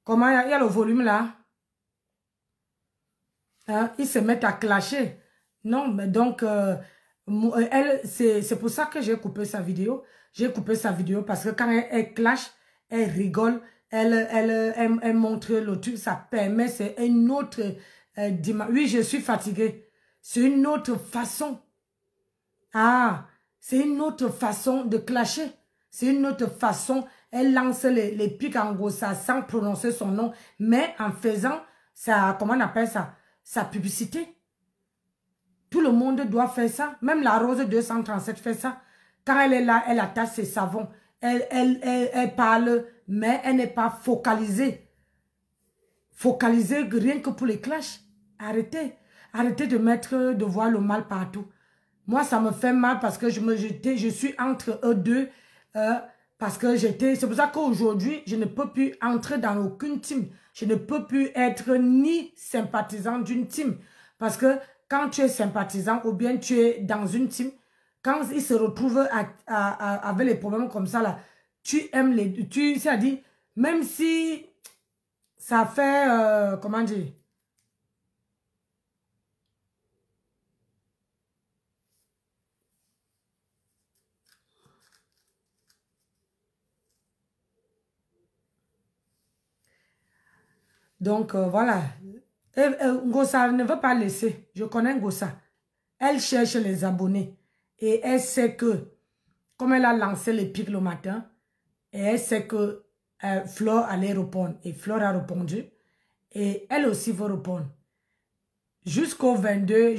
Comment il y a le volume là? Hein? Ils se mettent à clasher. Non, mais donc, elle, c'est pour ça que j'ai coupé sa vidéo. J'ai coupé sa vidéo parce que quand elle clash, elle rigole, elle montre le truc, ça permet, c'est une autre dimension. Oui, je suis fatiguée. C'est une autre façon. Ah, c'est une autre façon de clasher. C'est une autre façon. Elle lance les pics en gros, ça, sans prononcer son nom, mais en faisant ça, comment on appelle ça? Sa publicité. Tout le monde doit faire ça. Même la Rose 237 fait ça. Quand elle est là, elle attache ses savons. Elle parle, mais elle n'est pas focalisée. Focalisée rien que pour les clashs. Arrêtez. Arrêtez de voir le mal partout. Moi, ça me fait mal parce que je suis entre eux deux. Parce que c'est pour ça qu'aujourd'hui, je ne peux plus entrer dans aucune team. Je ne peux plus être ni sympathisant d'une team. Parce que quand tu es sympathisant ou bien tu es dans une team, quand ils se retrouvent avec les problèmes comme ça, là, tu aimes les... C'est-à-dire, même si ça fait... comment dire? Donc, voilà. Ngossa ne veut pas laisser. Je connais Ngossa. Elle cherche les abonnés. Et elle sait que, comme elle a lancé les pics le matin, et elle sait que Flore allait répondre. Et Flore a répondu. Et elle aussi veut répondre. Jusqu'au 22,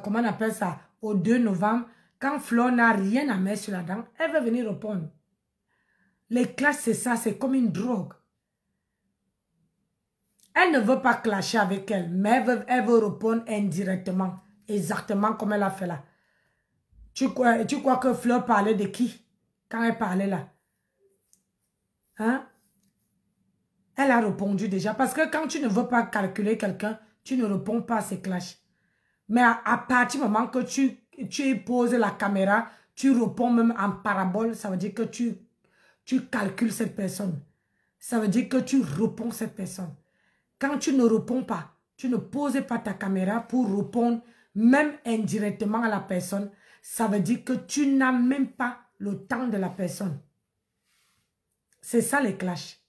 comment on appelle ça, au 2 novembre, quand Flore n'a rien à mettre sur la dent, elle veut venir répondre. Les classes, c'est ça, c'est comme une drogue. Elle ne veut pas clasher avec elle, mais elle veut répondre indirectement. Exactement comme elle a fait là. Tu crois que Fleur parlait de qui? Quand elle parlait là. Hein? Elle a répondu déjà. Parce que quand tu ne veux pas calculer quelqu'un, tu ne réponds pas à ces clashs. Mais à partir du moment que tu poses la caméra, tu réponds même en parabole, ça veut dire que tu calcules cette personne. Ça veut dire que tu réponds à cette personne. Quand tu ne réponds pas, tu ne poses pas ta caméra pour répondre même indirectement à la personne, ça veut dire que tu n'as même pas le temps de la personne. C'est ça les clashs.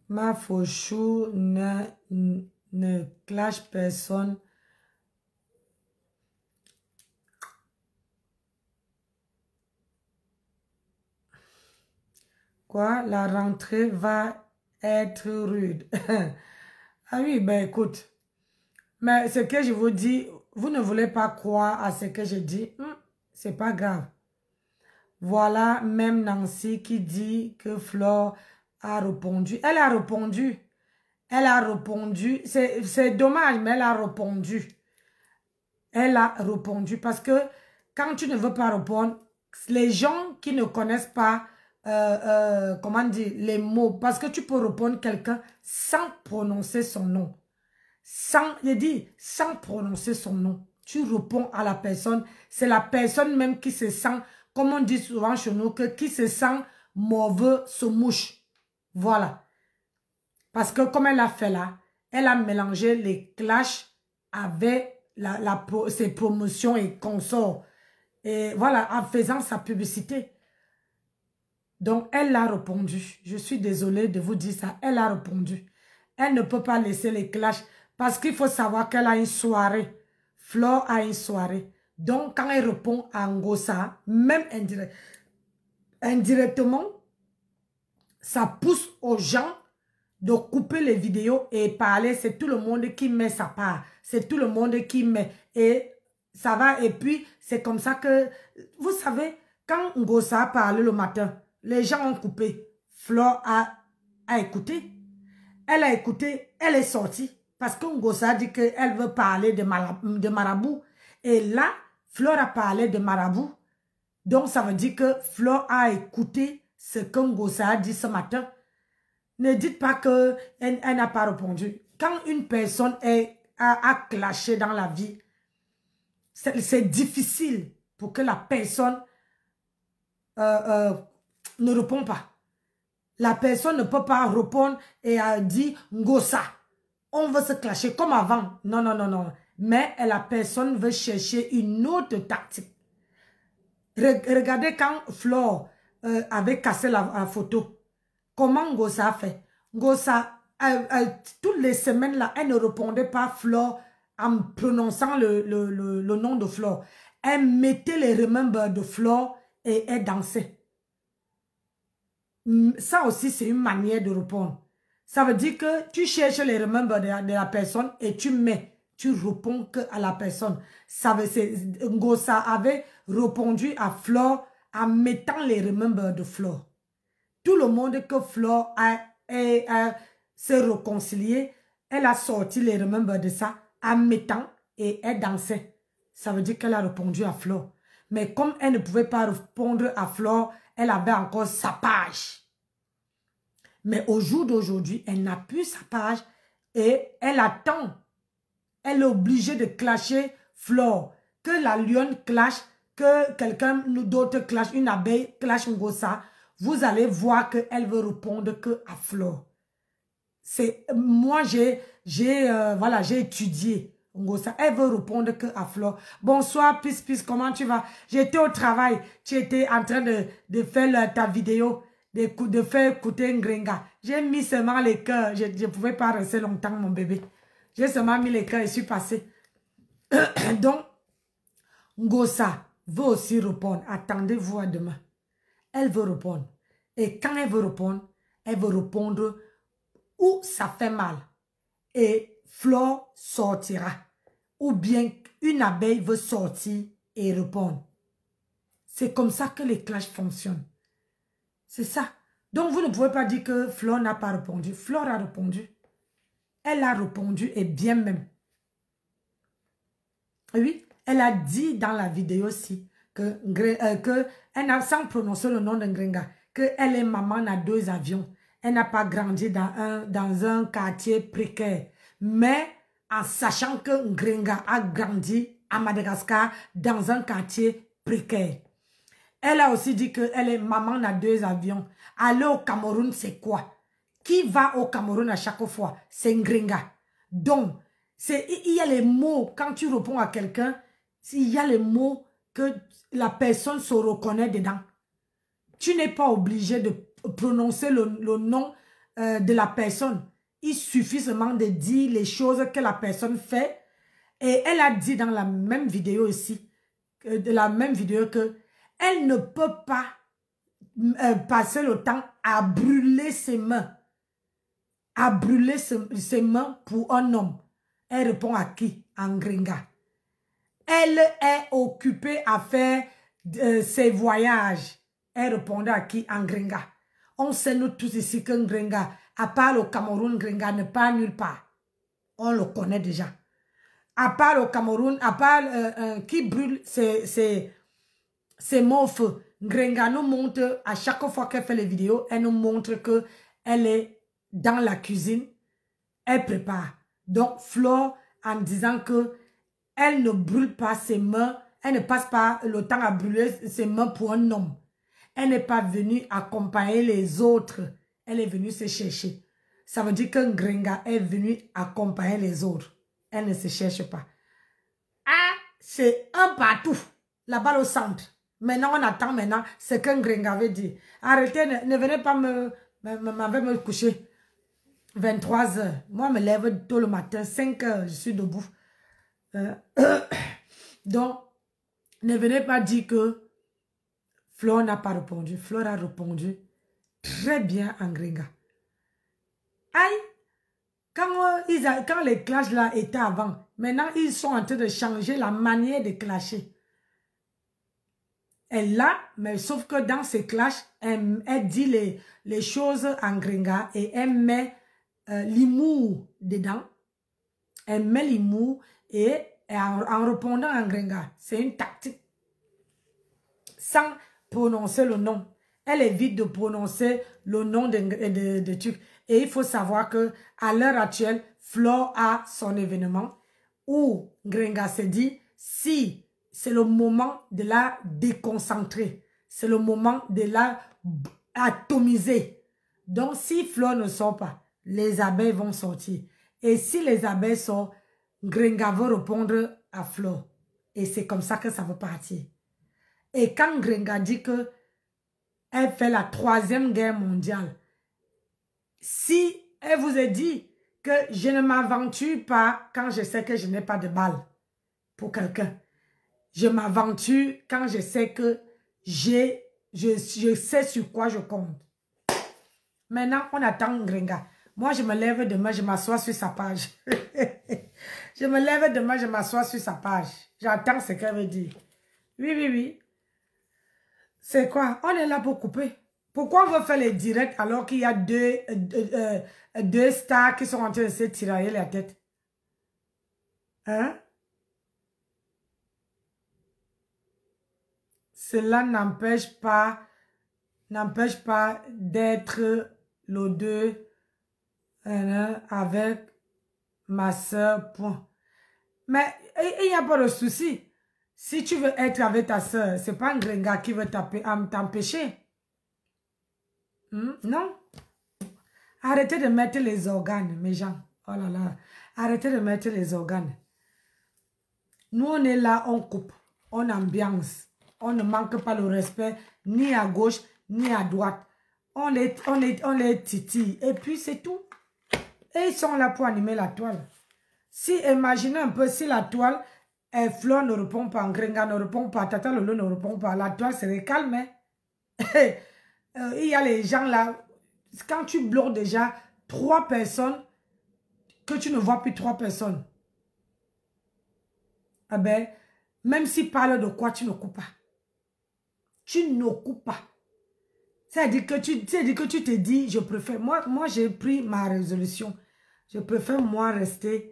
Ma fauchou ne clash personne. Quoi? La rentrée va être rude. Ah oui, ben écoute. Mais ce que je vous dis, vous ne voulez pas croire à ce que je dis. C'est pas grave. Voilà même Nancy qui dit que Flore a répondu. Elle a répondu. Elle a répondu. C'est dommage, mais elle a répondu. Elle a répondu parce que quand tu ne veux pas répondre, les gens qui ne connaissent pas, comment dire, les mots, parce que tu peux répondre quelqu'un sans prononcer son nom. Sans prononcer son nom. Tu réponds à la personne. C'est la personne même qui se sent, comme on dit souvent chez nous, qui se sent mauvais, se mouche. Voilà. Parce que comme elle a fait là, elle a mélangé les clashs avec ses promotions et consorts. Et voilà, en faisant sa publicité. Donc, elle a répondu. Je suis désolée de vous dire ça. Elle a répondu. Elle ne peut pas laisser les clashs parce qu'il faut savoir qu'elle a une soirée. Flore a une soirée. Donc, quand elle répond à Ngossa, même indirectement, ça pousse aux gens de couper les vidéos et parler. C'est tout le monde qui met sa part. C'est tout le monde qui met. Et ça va. Et puis, c'est comme ça que, vous savez, quand Ngossa a parlé le matin, les gens ont coupé. Flore a écouté. Elle a écouté. Elle est sortie. Parce que Ngossa a dit qu'elle veut parler de marabout. Et là, Flore a parlé de marabout. Donc, ça veut dire que Flore a écouté ce que Ngossa a dit ce matin. Ne dites pas qu'elle n'a pas répondu. Quand une personne est a clashé dans la vie, c'est difficile pour que la personne ne répond pas. La personne ne peut pas répondre et dire Ngosa, on veut se clasher comme avant. Non, non, non, non. Mais la personne veut chercher une autre tactique. Regardez quand Flore avait cassé la photo. Comment Ngosa a fait? Ngosa, toutes les semaines là, elle ne répondait pas à Flore en prononçant le nom de Flore. Elle mettait les remembers de Flore et elle dansait. Ça aussi, c'est une manière de répondre. Ça veut dire que tu cherches les remembers de la personne et tu réponds que à la personne. Ngosa avait répondu à Flore en mettant les remembers de Flore. Tout le monde que Flore s'est réconcilié, elle a sorti les remembers de ça en mettant et elle dansait. Ça veut dire qu'elle a répondu à Flore. Mais comme elle ne pouvait pas répondre à Flore, elle avait encore sa page. Mais au jour d'aujourd'hui, elle n'a plus sa page et elle attend. Elle est obligée de clasher Flore. Que la lionne clash, que quelqu'un d'autre clash, une abeille clash Ngosa, vous allez voir qu'elle veut répondre que à Flore. Moi, j'ai étudié Ngosa. Elle veut répondre que à Flore. Bonsoir, Peace, comment tu vas? J'étais au travail. Tu étais en train de faire ta vidéo, de faire écouter Ngrenga. J'ai mis seulement les cœurs. Je ne pouvais pas rester longtemps, mon bébé. J'ai seulement mis les cœurs et je suis passée. Donc, Ngosa veut aussi répondre. Attendez-vous à demain. Elle veut répondre. Et quand elle veut répondre où ça fait mal. Et Flore sortira. Ou bien une abeille veut sortir et répondre. C'est comme ça que les clashs fonctionnent. C'est ça. Donc vous ne pouvez pas dire que Flore n'a pas répondu. Flore a répondu. Elle a répondu et bien même. Oui, elle a dit dans la vidéo aussi que elle n'a sans prononcer le nom de Ngrenga, qu'elle est maman à 2 avions. Elle n'a pas grandi dans un quartier précaire. Mais en sachant que Ngrenga a grandi à Madagascar dans un quartier précaire. Elle a aussi dit qu'elle est maman à 2 avions. Aller au Cameroun, c'est quoi? Qui va au Cameroun à chaque fois? C'est Ngrenga. Donc, il y a les mots, quand tu réponds à quelqu'un, il y a les mots que la personne se reconnaît dedans. Tu n'es pas obligé de prononcer le nom de la personne. Il suffit seulement de dire les choses que la personne fait. Et elle a dit dans la même vidéo ici, que elle ne peut pas passer le temps à brûler ses mains. À brûler ses mains pour un homme. Elle répond à qui? À Ngrenga. Elle est occupée à faire ses voyages. Elle répondait à qui? À Ngrenga. On sait nous tous ici que Ngrenga, à part au Cameroun, Ngrenga ne part nulle part. On le connaît déjà. À part au Cameroun, à part qui brûle ses mots au feu. Ngrenga nous montre, à chaque fois qu'elle fait les vidéos, elle nous montre que elle est dans la cuisine. Elle prépare. Donc, Flore, en disant que elle ne brûle pas ses mains, elle ne passe pas le temps à brûler ses mains pour un homme. Elle n'est pas venue accompagner les autres. Elle est venue se chercher. Ça veut dire que Ngrenga est venue accompagner les autres. Elle ne se cherche pas. Ah, c'est un partout. La balle au centre. Maintenant, on attend maintenant ce que Ngrenga avait dit. Arrêtez, ne venez pas me coucher. 23 h. Moi, je me lève tôt le matin. 5 h, je suis debout. Donc, ne venez pas dire que Flore n'a pas répondu. Flore a répondu très bien à Ngrenga. Aïe! Quand les clashs là étaient avant, maintenant ils sont en train de changer la manière de clasher. Elle l'a, mais sauf que dans ces clashs, elle dit les choses à Ngrenga et elle met l'humour dedans. Elle met l'humour et en répondant à Ngrenga, c'est une tactique. Sans prononcer le nom. Elle évite de prononcer le nom de truc. Et il faut savoir que à l'heure actuelle, Flore a son événement. où Grenga se dit, si c'est le moment de la déconcentrer, c'est le moment de la atomiser. Donc, si Flore ne sort pas, les abeilles vont sortir. Et si les abeilles sortent, Grenga va répondre à Flore. Et c'est comme ça que ça va partir. Et quand Grenga dit que elle fait la 3e guerre mondiale, si elle vous a dit que je ne m'aventure pas quand je sais que je n'ai pas de balle pour quelqu'un, je m'aventure quand je sais que je sais sur quoi je compte. Maintenant, on attend Grenga. Moi, je me lève demain, je m'assois sur sa page. Je me lève demain, je m'assois sur sa page. J'attends ce qu'elle veut dire. Oui, oui, oui. C'est quoi? On est là pour couper. Pourquoi on veut faire les directs alors qu'il y a deux stars qui sont en train de se tirailler la tête? Hein? Cela n'empêche pas d'être le deux avec ma soeur, point. Mais il n'y a pas de souci. Si tu veux être avec ta soeur, c'est pas un Grenga qui veut t'empêcher. Non. Arrêtez de mettre les organes, mes gens. Oh là là. Arrêtez de mettre les organes. Nous, on est là, on coupe. On ambiance. On ne manque pas le respect ni à gauche, ni à droite. On les titille. Et puis, c'est tout. Et ils sont là pour animer la toile. Si, imaginez un peu, si la toile, Flore ne répond pas, Grenga ne répond pas, Tata Lolo ne répond pas, la toile serait calme. Il y a les gens là, quand tu bloques déjà 3 personnes, que tu ne vois plus 3 personnes, eh ben, même s'ils parlent de quoi, tu ne coupes pas. Tu ne coupes pas. C'est-à-dire que tu te dis, je préfère, moi j'ai pris ma résolution, je préfère moi rester,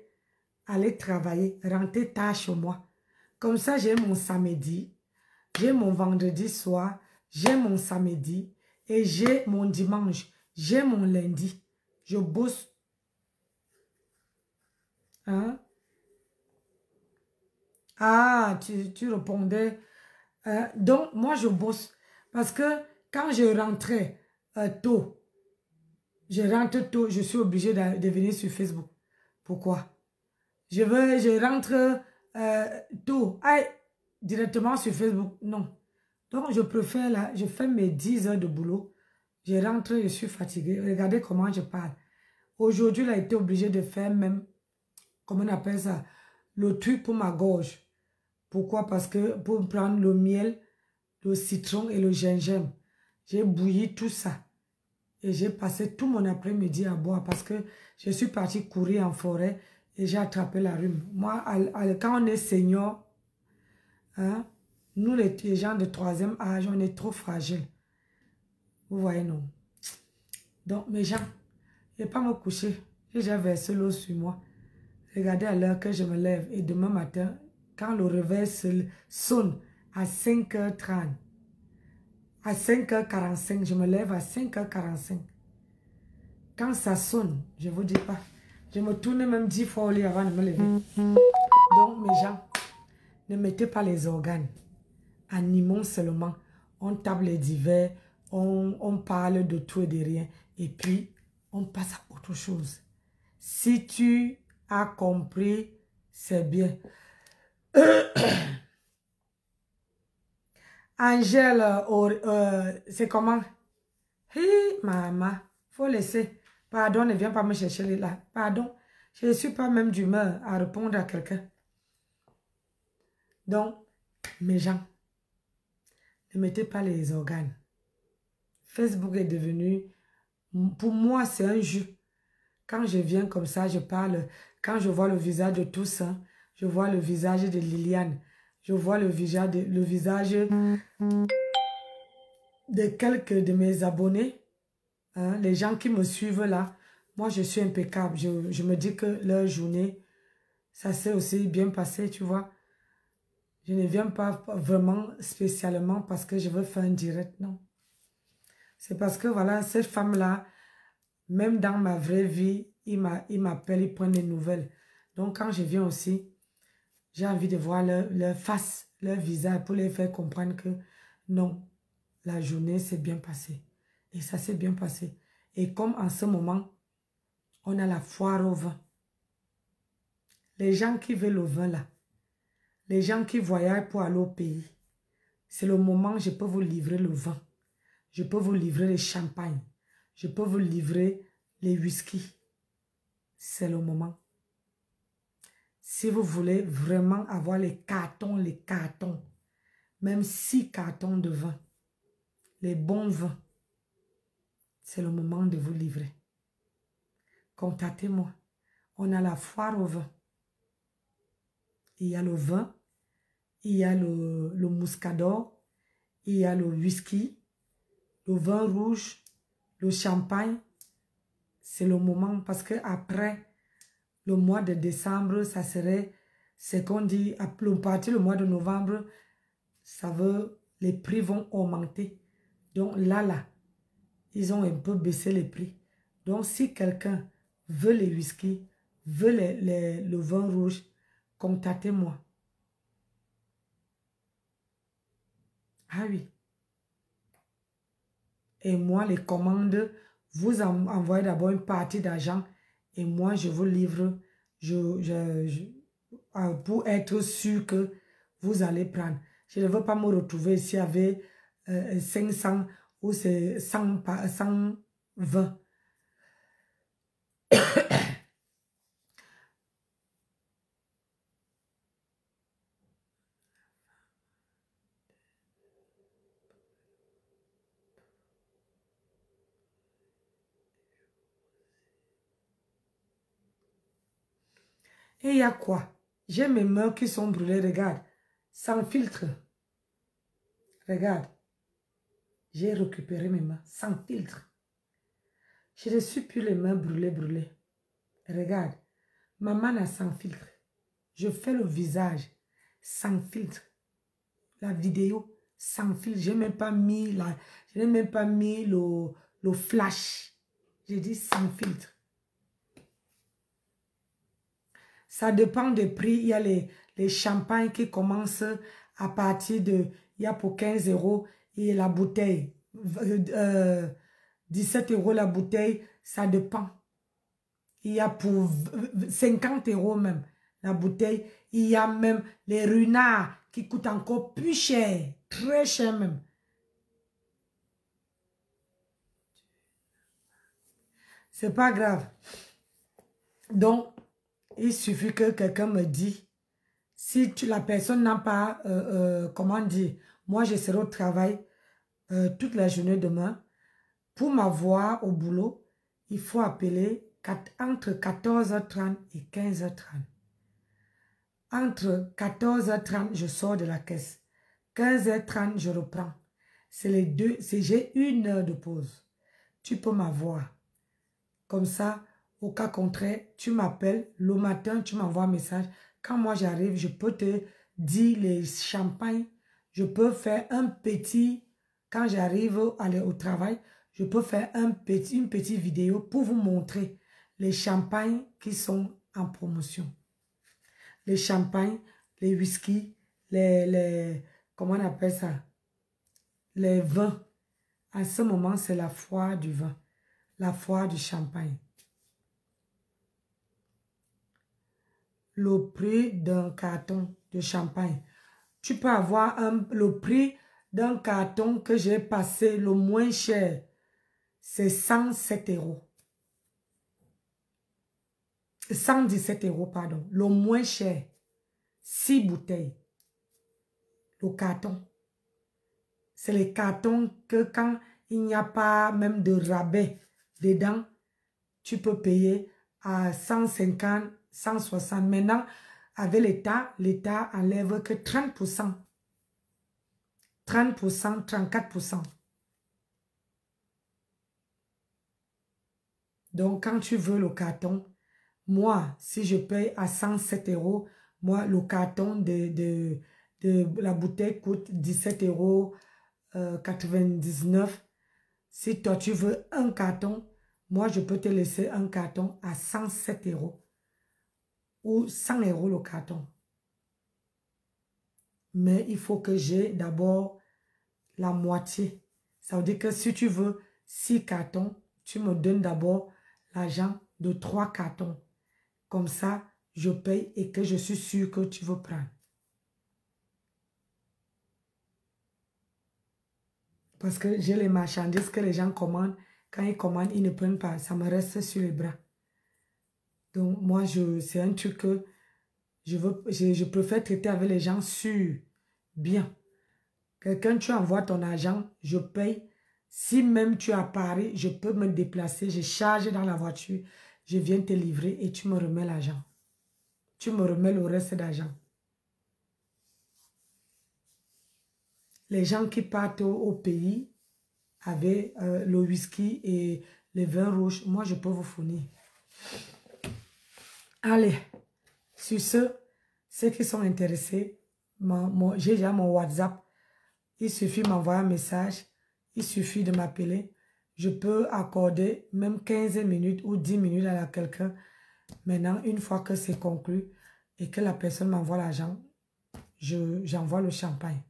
aller travailler, rentrer tard chez moi. Comme ça, j'ai mon samedi, j'ai mon vendredi soir, j'ai mon samedi et j'ai mon dimanche, j'ai mon lundi. Je bosse. Hein? Ah, tu répondais. Donc, moi, je bosse. Parce que quand je rentrais tôt, je rentre tôt, je suis obligée de venir sur Facebook. Pourquoi? Je rentre tôt. Directement sur Facebook, non. Donc, je préfère là, je fais mes 10 heures de boulot. Je rentre, je suis fatiguée. Regardez comment je parle. Aujourd'hui, il a été obligé de faire même, comment on appelle ça, le truc pour ma gorge. Pourquoi? Parce que pour prendre le miel, le citron et le gingembre, j'ai bouilli tout ça. Et j'ai passé tout mon après-midi à boire parce que je suis partie courir en forêt et j'ai attrapé la rhume. Moi, quand on est senior, hein, nous les gens de 3e âge, on est trop fragiles. Vous voyez, non? Donc, mes gens, je ne vais pas me coucher. J'ai versé l'eau sur moi. Regardez à l'heure que je me lève. Et demain matin, quand le réveil sonne à 5h30, à 5h45, je me lève à 5h45. Quand ça sonne, je ne vous dis pas, je me tourne même 10 fois au lit avant de me lever. Donc, mes gens, ne mettez pas les organes. Animons seulement. On table les divers, on parle de tout et de rien. Et puis, on passe à autre chose. Si tu as compris, c'est bien. Angèle, c'est comment? Hi, maman, faut laisser. Pardon, ne viens pas me chercher là. Pardon, je ne suis pas même d'humeur à répondre à quelqu'un. Donc, mes gens, ne mettez pas les organes. Facebook est devenu, pour moi, c'est un jeu. Quand je viens comme ça, je parle. Quand je vois le visage de tous, hein, je vois le visage de Liliane. Je vois le visage de quelques de mes abonnés. Hein, les gens qui me suivent là. Moi, je suis impeccable. Je me dis que leur journée, ça s'est aussi bien passé, tu vois. Je ne viens pas vraiment spécialement parce que je veux faire un direct, non. C'est parce que, voilà, cette femme-là, même dans ma vraie vie, il m'appelle, il prend des nouvelles. Donc, quand je viens aussi, J'ai envie de voir leur face, leur visage pour les faire comprendre que non, la journée s'est bien passée. Et ça s'est bien passé. Et comme en ce moment, on a la foire au vin. Les gens qui veulent le vin là, les gens qui voyagent pour aller au pays, c'est le moment où je peux vous livrer le vin. Je peux vous livrer les champagnes. Je peux vous livrer les whisky. C'est le moment. Si vous voulez vraiment avoir les cartons, même 6 cartons de vin, les bons vins, c'est le moment de vous livrer. Contactez-moi. On a la foire au vin. Il y a le vin, il y a le muscador, il y a le whisky, le vin rouge, le champagne. C'est le moment parce que après le mois de décembre, ça serait, c'est qu'on dit, à partir du mois de novembre, ça veut, les prix vont augmenter. Donc là, ils ont un peu baissé les prix. Donc si quelqu'un veut les whisky, veut le vin rouge, contactez-moi. Ah oui. Et moi, les commandes, vous envoyez d'abord une partie d'argent et moi, je vous livre pour être sûr que vous allez prendre. Je ne veux pas me retrouver ici avec 500 ou 120. Et il y a quoi? J'ai mes mains qui sont brûlées, regarde. Sans filtre. Regarde. J'ai récupéré mes mains sans filtre. Je ne suis plus les mains brûlées. Regarde. Ma main a sans filtre. Je fais le visage sans filtre. La vidéo sans filtre. Je n'ai même pas mis, le flash. J'ai dit sans filtre. Ça dépend des prix. Il y a les champagnes qui commencent à partir de... Il y a pour 15 € et la bouteille. 17 € la bouteille. Ça dépend. Il y a pour 50 € même la bouteille. Il y a même les runards qui coûtent encore plus cher. Très cher même. C'est pas grave. Donc, il suffit que quelqu'un me dise, si la personne n'a pas, comment dire, moi je serai au travail toute la journée demain. Pour m'avoir au boulot, il faut appeler entre 14h30 et 15h30. Entre 14h30, je sors de la caisse. 15h30, je reprends. C'est les deux, j'ai 1 heure de pause. Tu peux m'avoir. Comme ça, au cas contraire, tu m'appelles. Le matin, tu m'envoies un message. Quand moi j'arrive, je peux te dire les champagnes. Je peux faire un petit, quand j'arrive au travail, je peux faire une petite vidéo pour vous montrer les champagnes qui sont en promotion. Les champagnes, les whisky, comment on appelle ça? Les vins. À ce moment, c'est la foire du vin. La foire du champagne. Le prix d'un carton de champagne. Tu peux avoir le prix d'un carton que j'ai passé le moins cher. C'est 107 €. 117 €, pardon. Le moins cher. 6 bouteilles. Le carton. C'est les cartons que quand il n'y a pas même de rabais dedans, tu peux payer à 150, 160. Maintenant, avec l'État enlève que 30%. 30%, 34%. Donc, quand tu veux le carton, moi, si je paye à 107 €, moi, le carton de la bouteille coûte 17,99 €. Si toi, tu veux un carton, moi, je peux te laisser un carton à 107 € ou 100 € le carton. Mais il faut que j'ai d'abord la moitié. Ça veut dire que si tu veux 6 cartons, tu me donnes d'abord l'argent de 3 cartons. Comme ça, je paye et que je suis sûre que tu veux prendre. Parce que j'ai les marchandises que les gens commandent. Quand ils commandent, ils ne prennent pas. Ça me reste sur les bras. Donc, moi, c'est un truc que je préfère traiter avec les gens sûrs, bien. Quelqu'un, tu envoies ton argent, je paye. Si même tu es à Paris, je peux me déplacer, je charge dans la voiture, je viens te livrer et tu me remets l'argent. Tu me remets le reste d'argent. Les gens qui partent au pays avec le whisky et le vin rouge, moi je peux vous fournir. Allez, sur ce, ceux qui sont intéressés, j'ai déjà mon WhatsApp. Il suffit de m'envoyer un message. Il suffit de m'appeler. Je peux accorder même 15 minutes ou 10 minutes à quelqu'un. Maintenant, une fois que c'est conclu et que la personne m'envoie l'argent, j'envoie le champagne.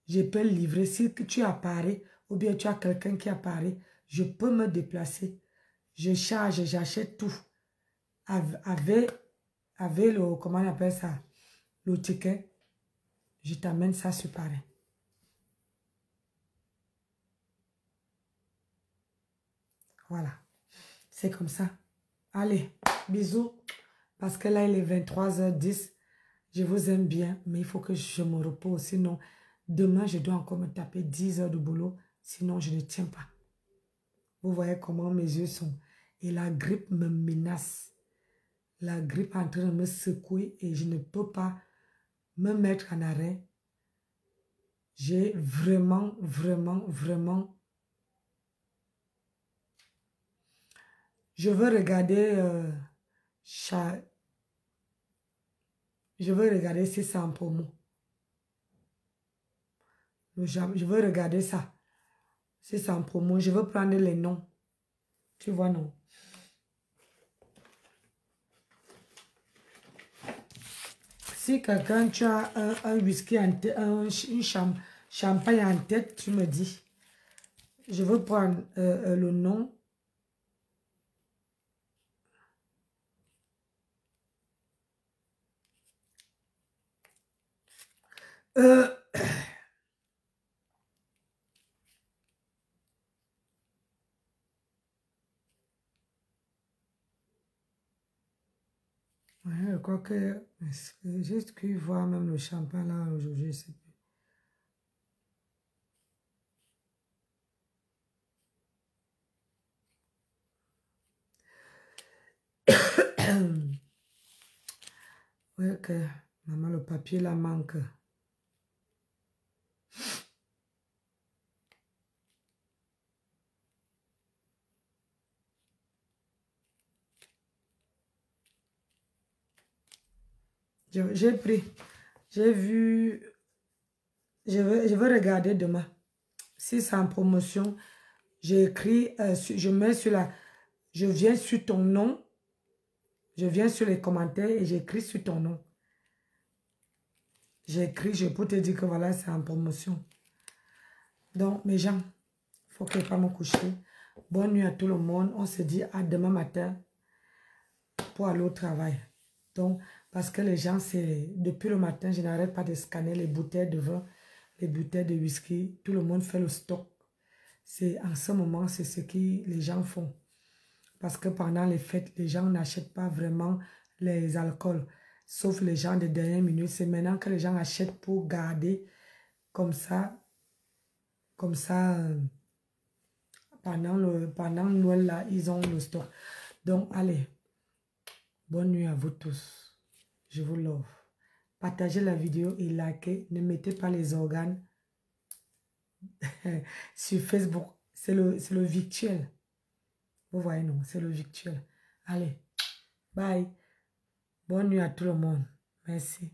Je peux le livrer. Si tu es à Paris ou bien tu as quelqu'un qui est à Paris, je peux me déplacer. Je charge, j'achète tout. Avec le, comment on appelle ça, le ticket, je t'amène ça sur Paris. Voilà, c'est comme ça. Allez, bisous. Parce que là, il est 23h10. Je vous aime bien, mais il faut que je me repose. Sinon, demain, je dois encore me taper 10 heures de boulot. Sinon, je ne tiens pas. Vous voyez comment mes yeux sont. Et la grippe me menace. La grippe est en train de me secouer et je ne peux pas me mettre en arrêt. J'ai vraiment, vraiment, vraiment... Je veux regarder... Je veux regarder si c'est en promo. Je veux regarder ça. Si c'est en promo, je veux prendre les noms. Tu vois, non? Si quelqu'un, tu as un whisky en tête, une champagne en tête, tu me dis. Je veux prendre le nom. Ouais, je crois que... Juste qu'il voit même le champagne là aujourd'hui, je sais plus. Ouais, que maman, le papier là manque. J'ai pris, j'ai vu, je vais regarder demain. Si c'est en promotion, j'ai écrit, je mets sur la, je viens sur ton nom, je viens sur les commentaires et j'écris sur ton nom. J'ai écrit, je peux te dire que voilà, c'est en promotion. Donc, mes gens, il faut que je pas me coucher. Bonne nuit à tout le monde. On se dit à demain matin pour aller au travail. Donc, parce que les gens, c'est depuis le matin, je n'arrête pas de scanner les bouteilles de vin, les bouteilles de whisky. Tout le monde fait le stock. C'est en ce moment, c'est ce que les gens font. Parce que pendant les fêtes, les gens n'achètent pas vraiment les alcools. Sauf les gens de dernière minute. C'est maintenant que les gens achètent pour garder comme ça, pendant Noël, là, ils ont le stock. Donc, allez, bonne nuit à vous tous. Je vous love. Partagez la vidéo et likez. Ne mettez pas les organes sur Facebook. C'est le virtuel. Vous voyez, non, c'est le virtuel. Allez, bye. Bonne nuit à tout le monde. Merci.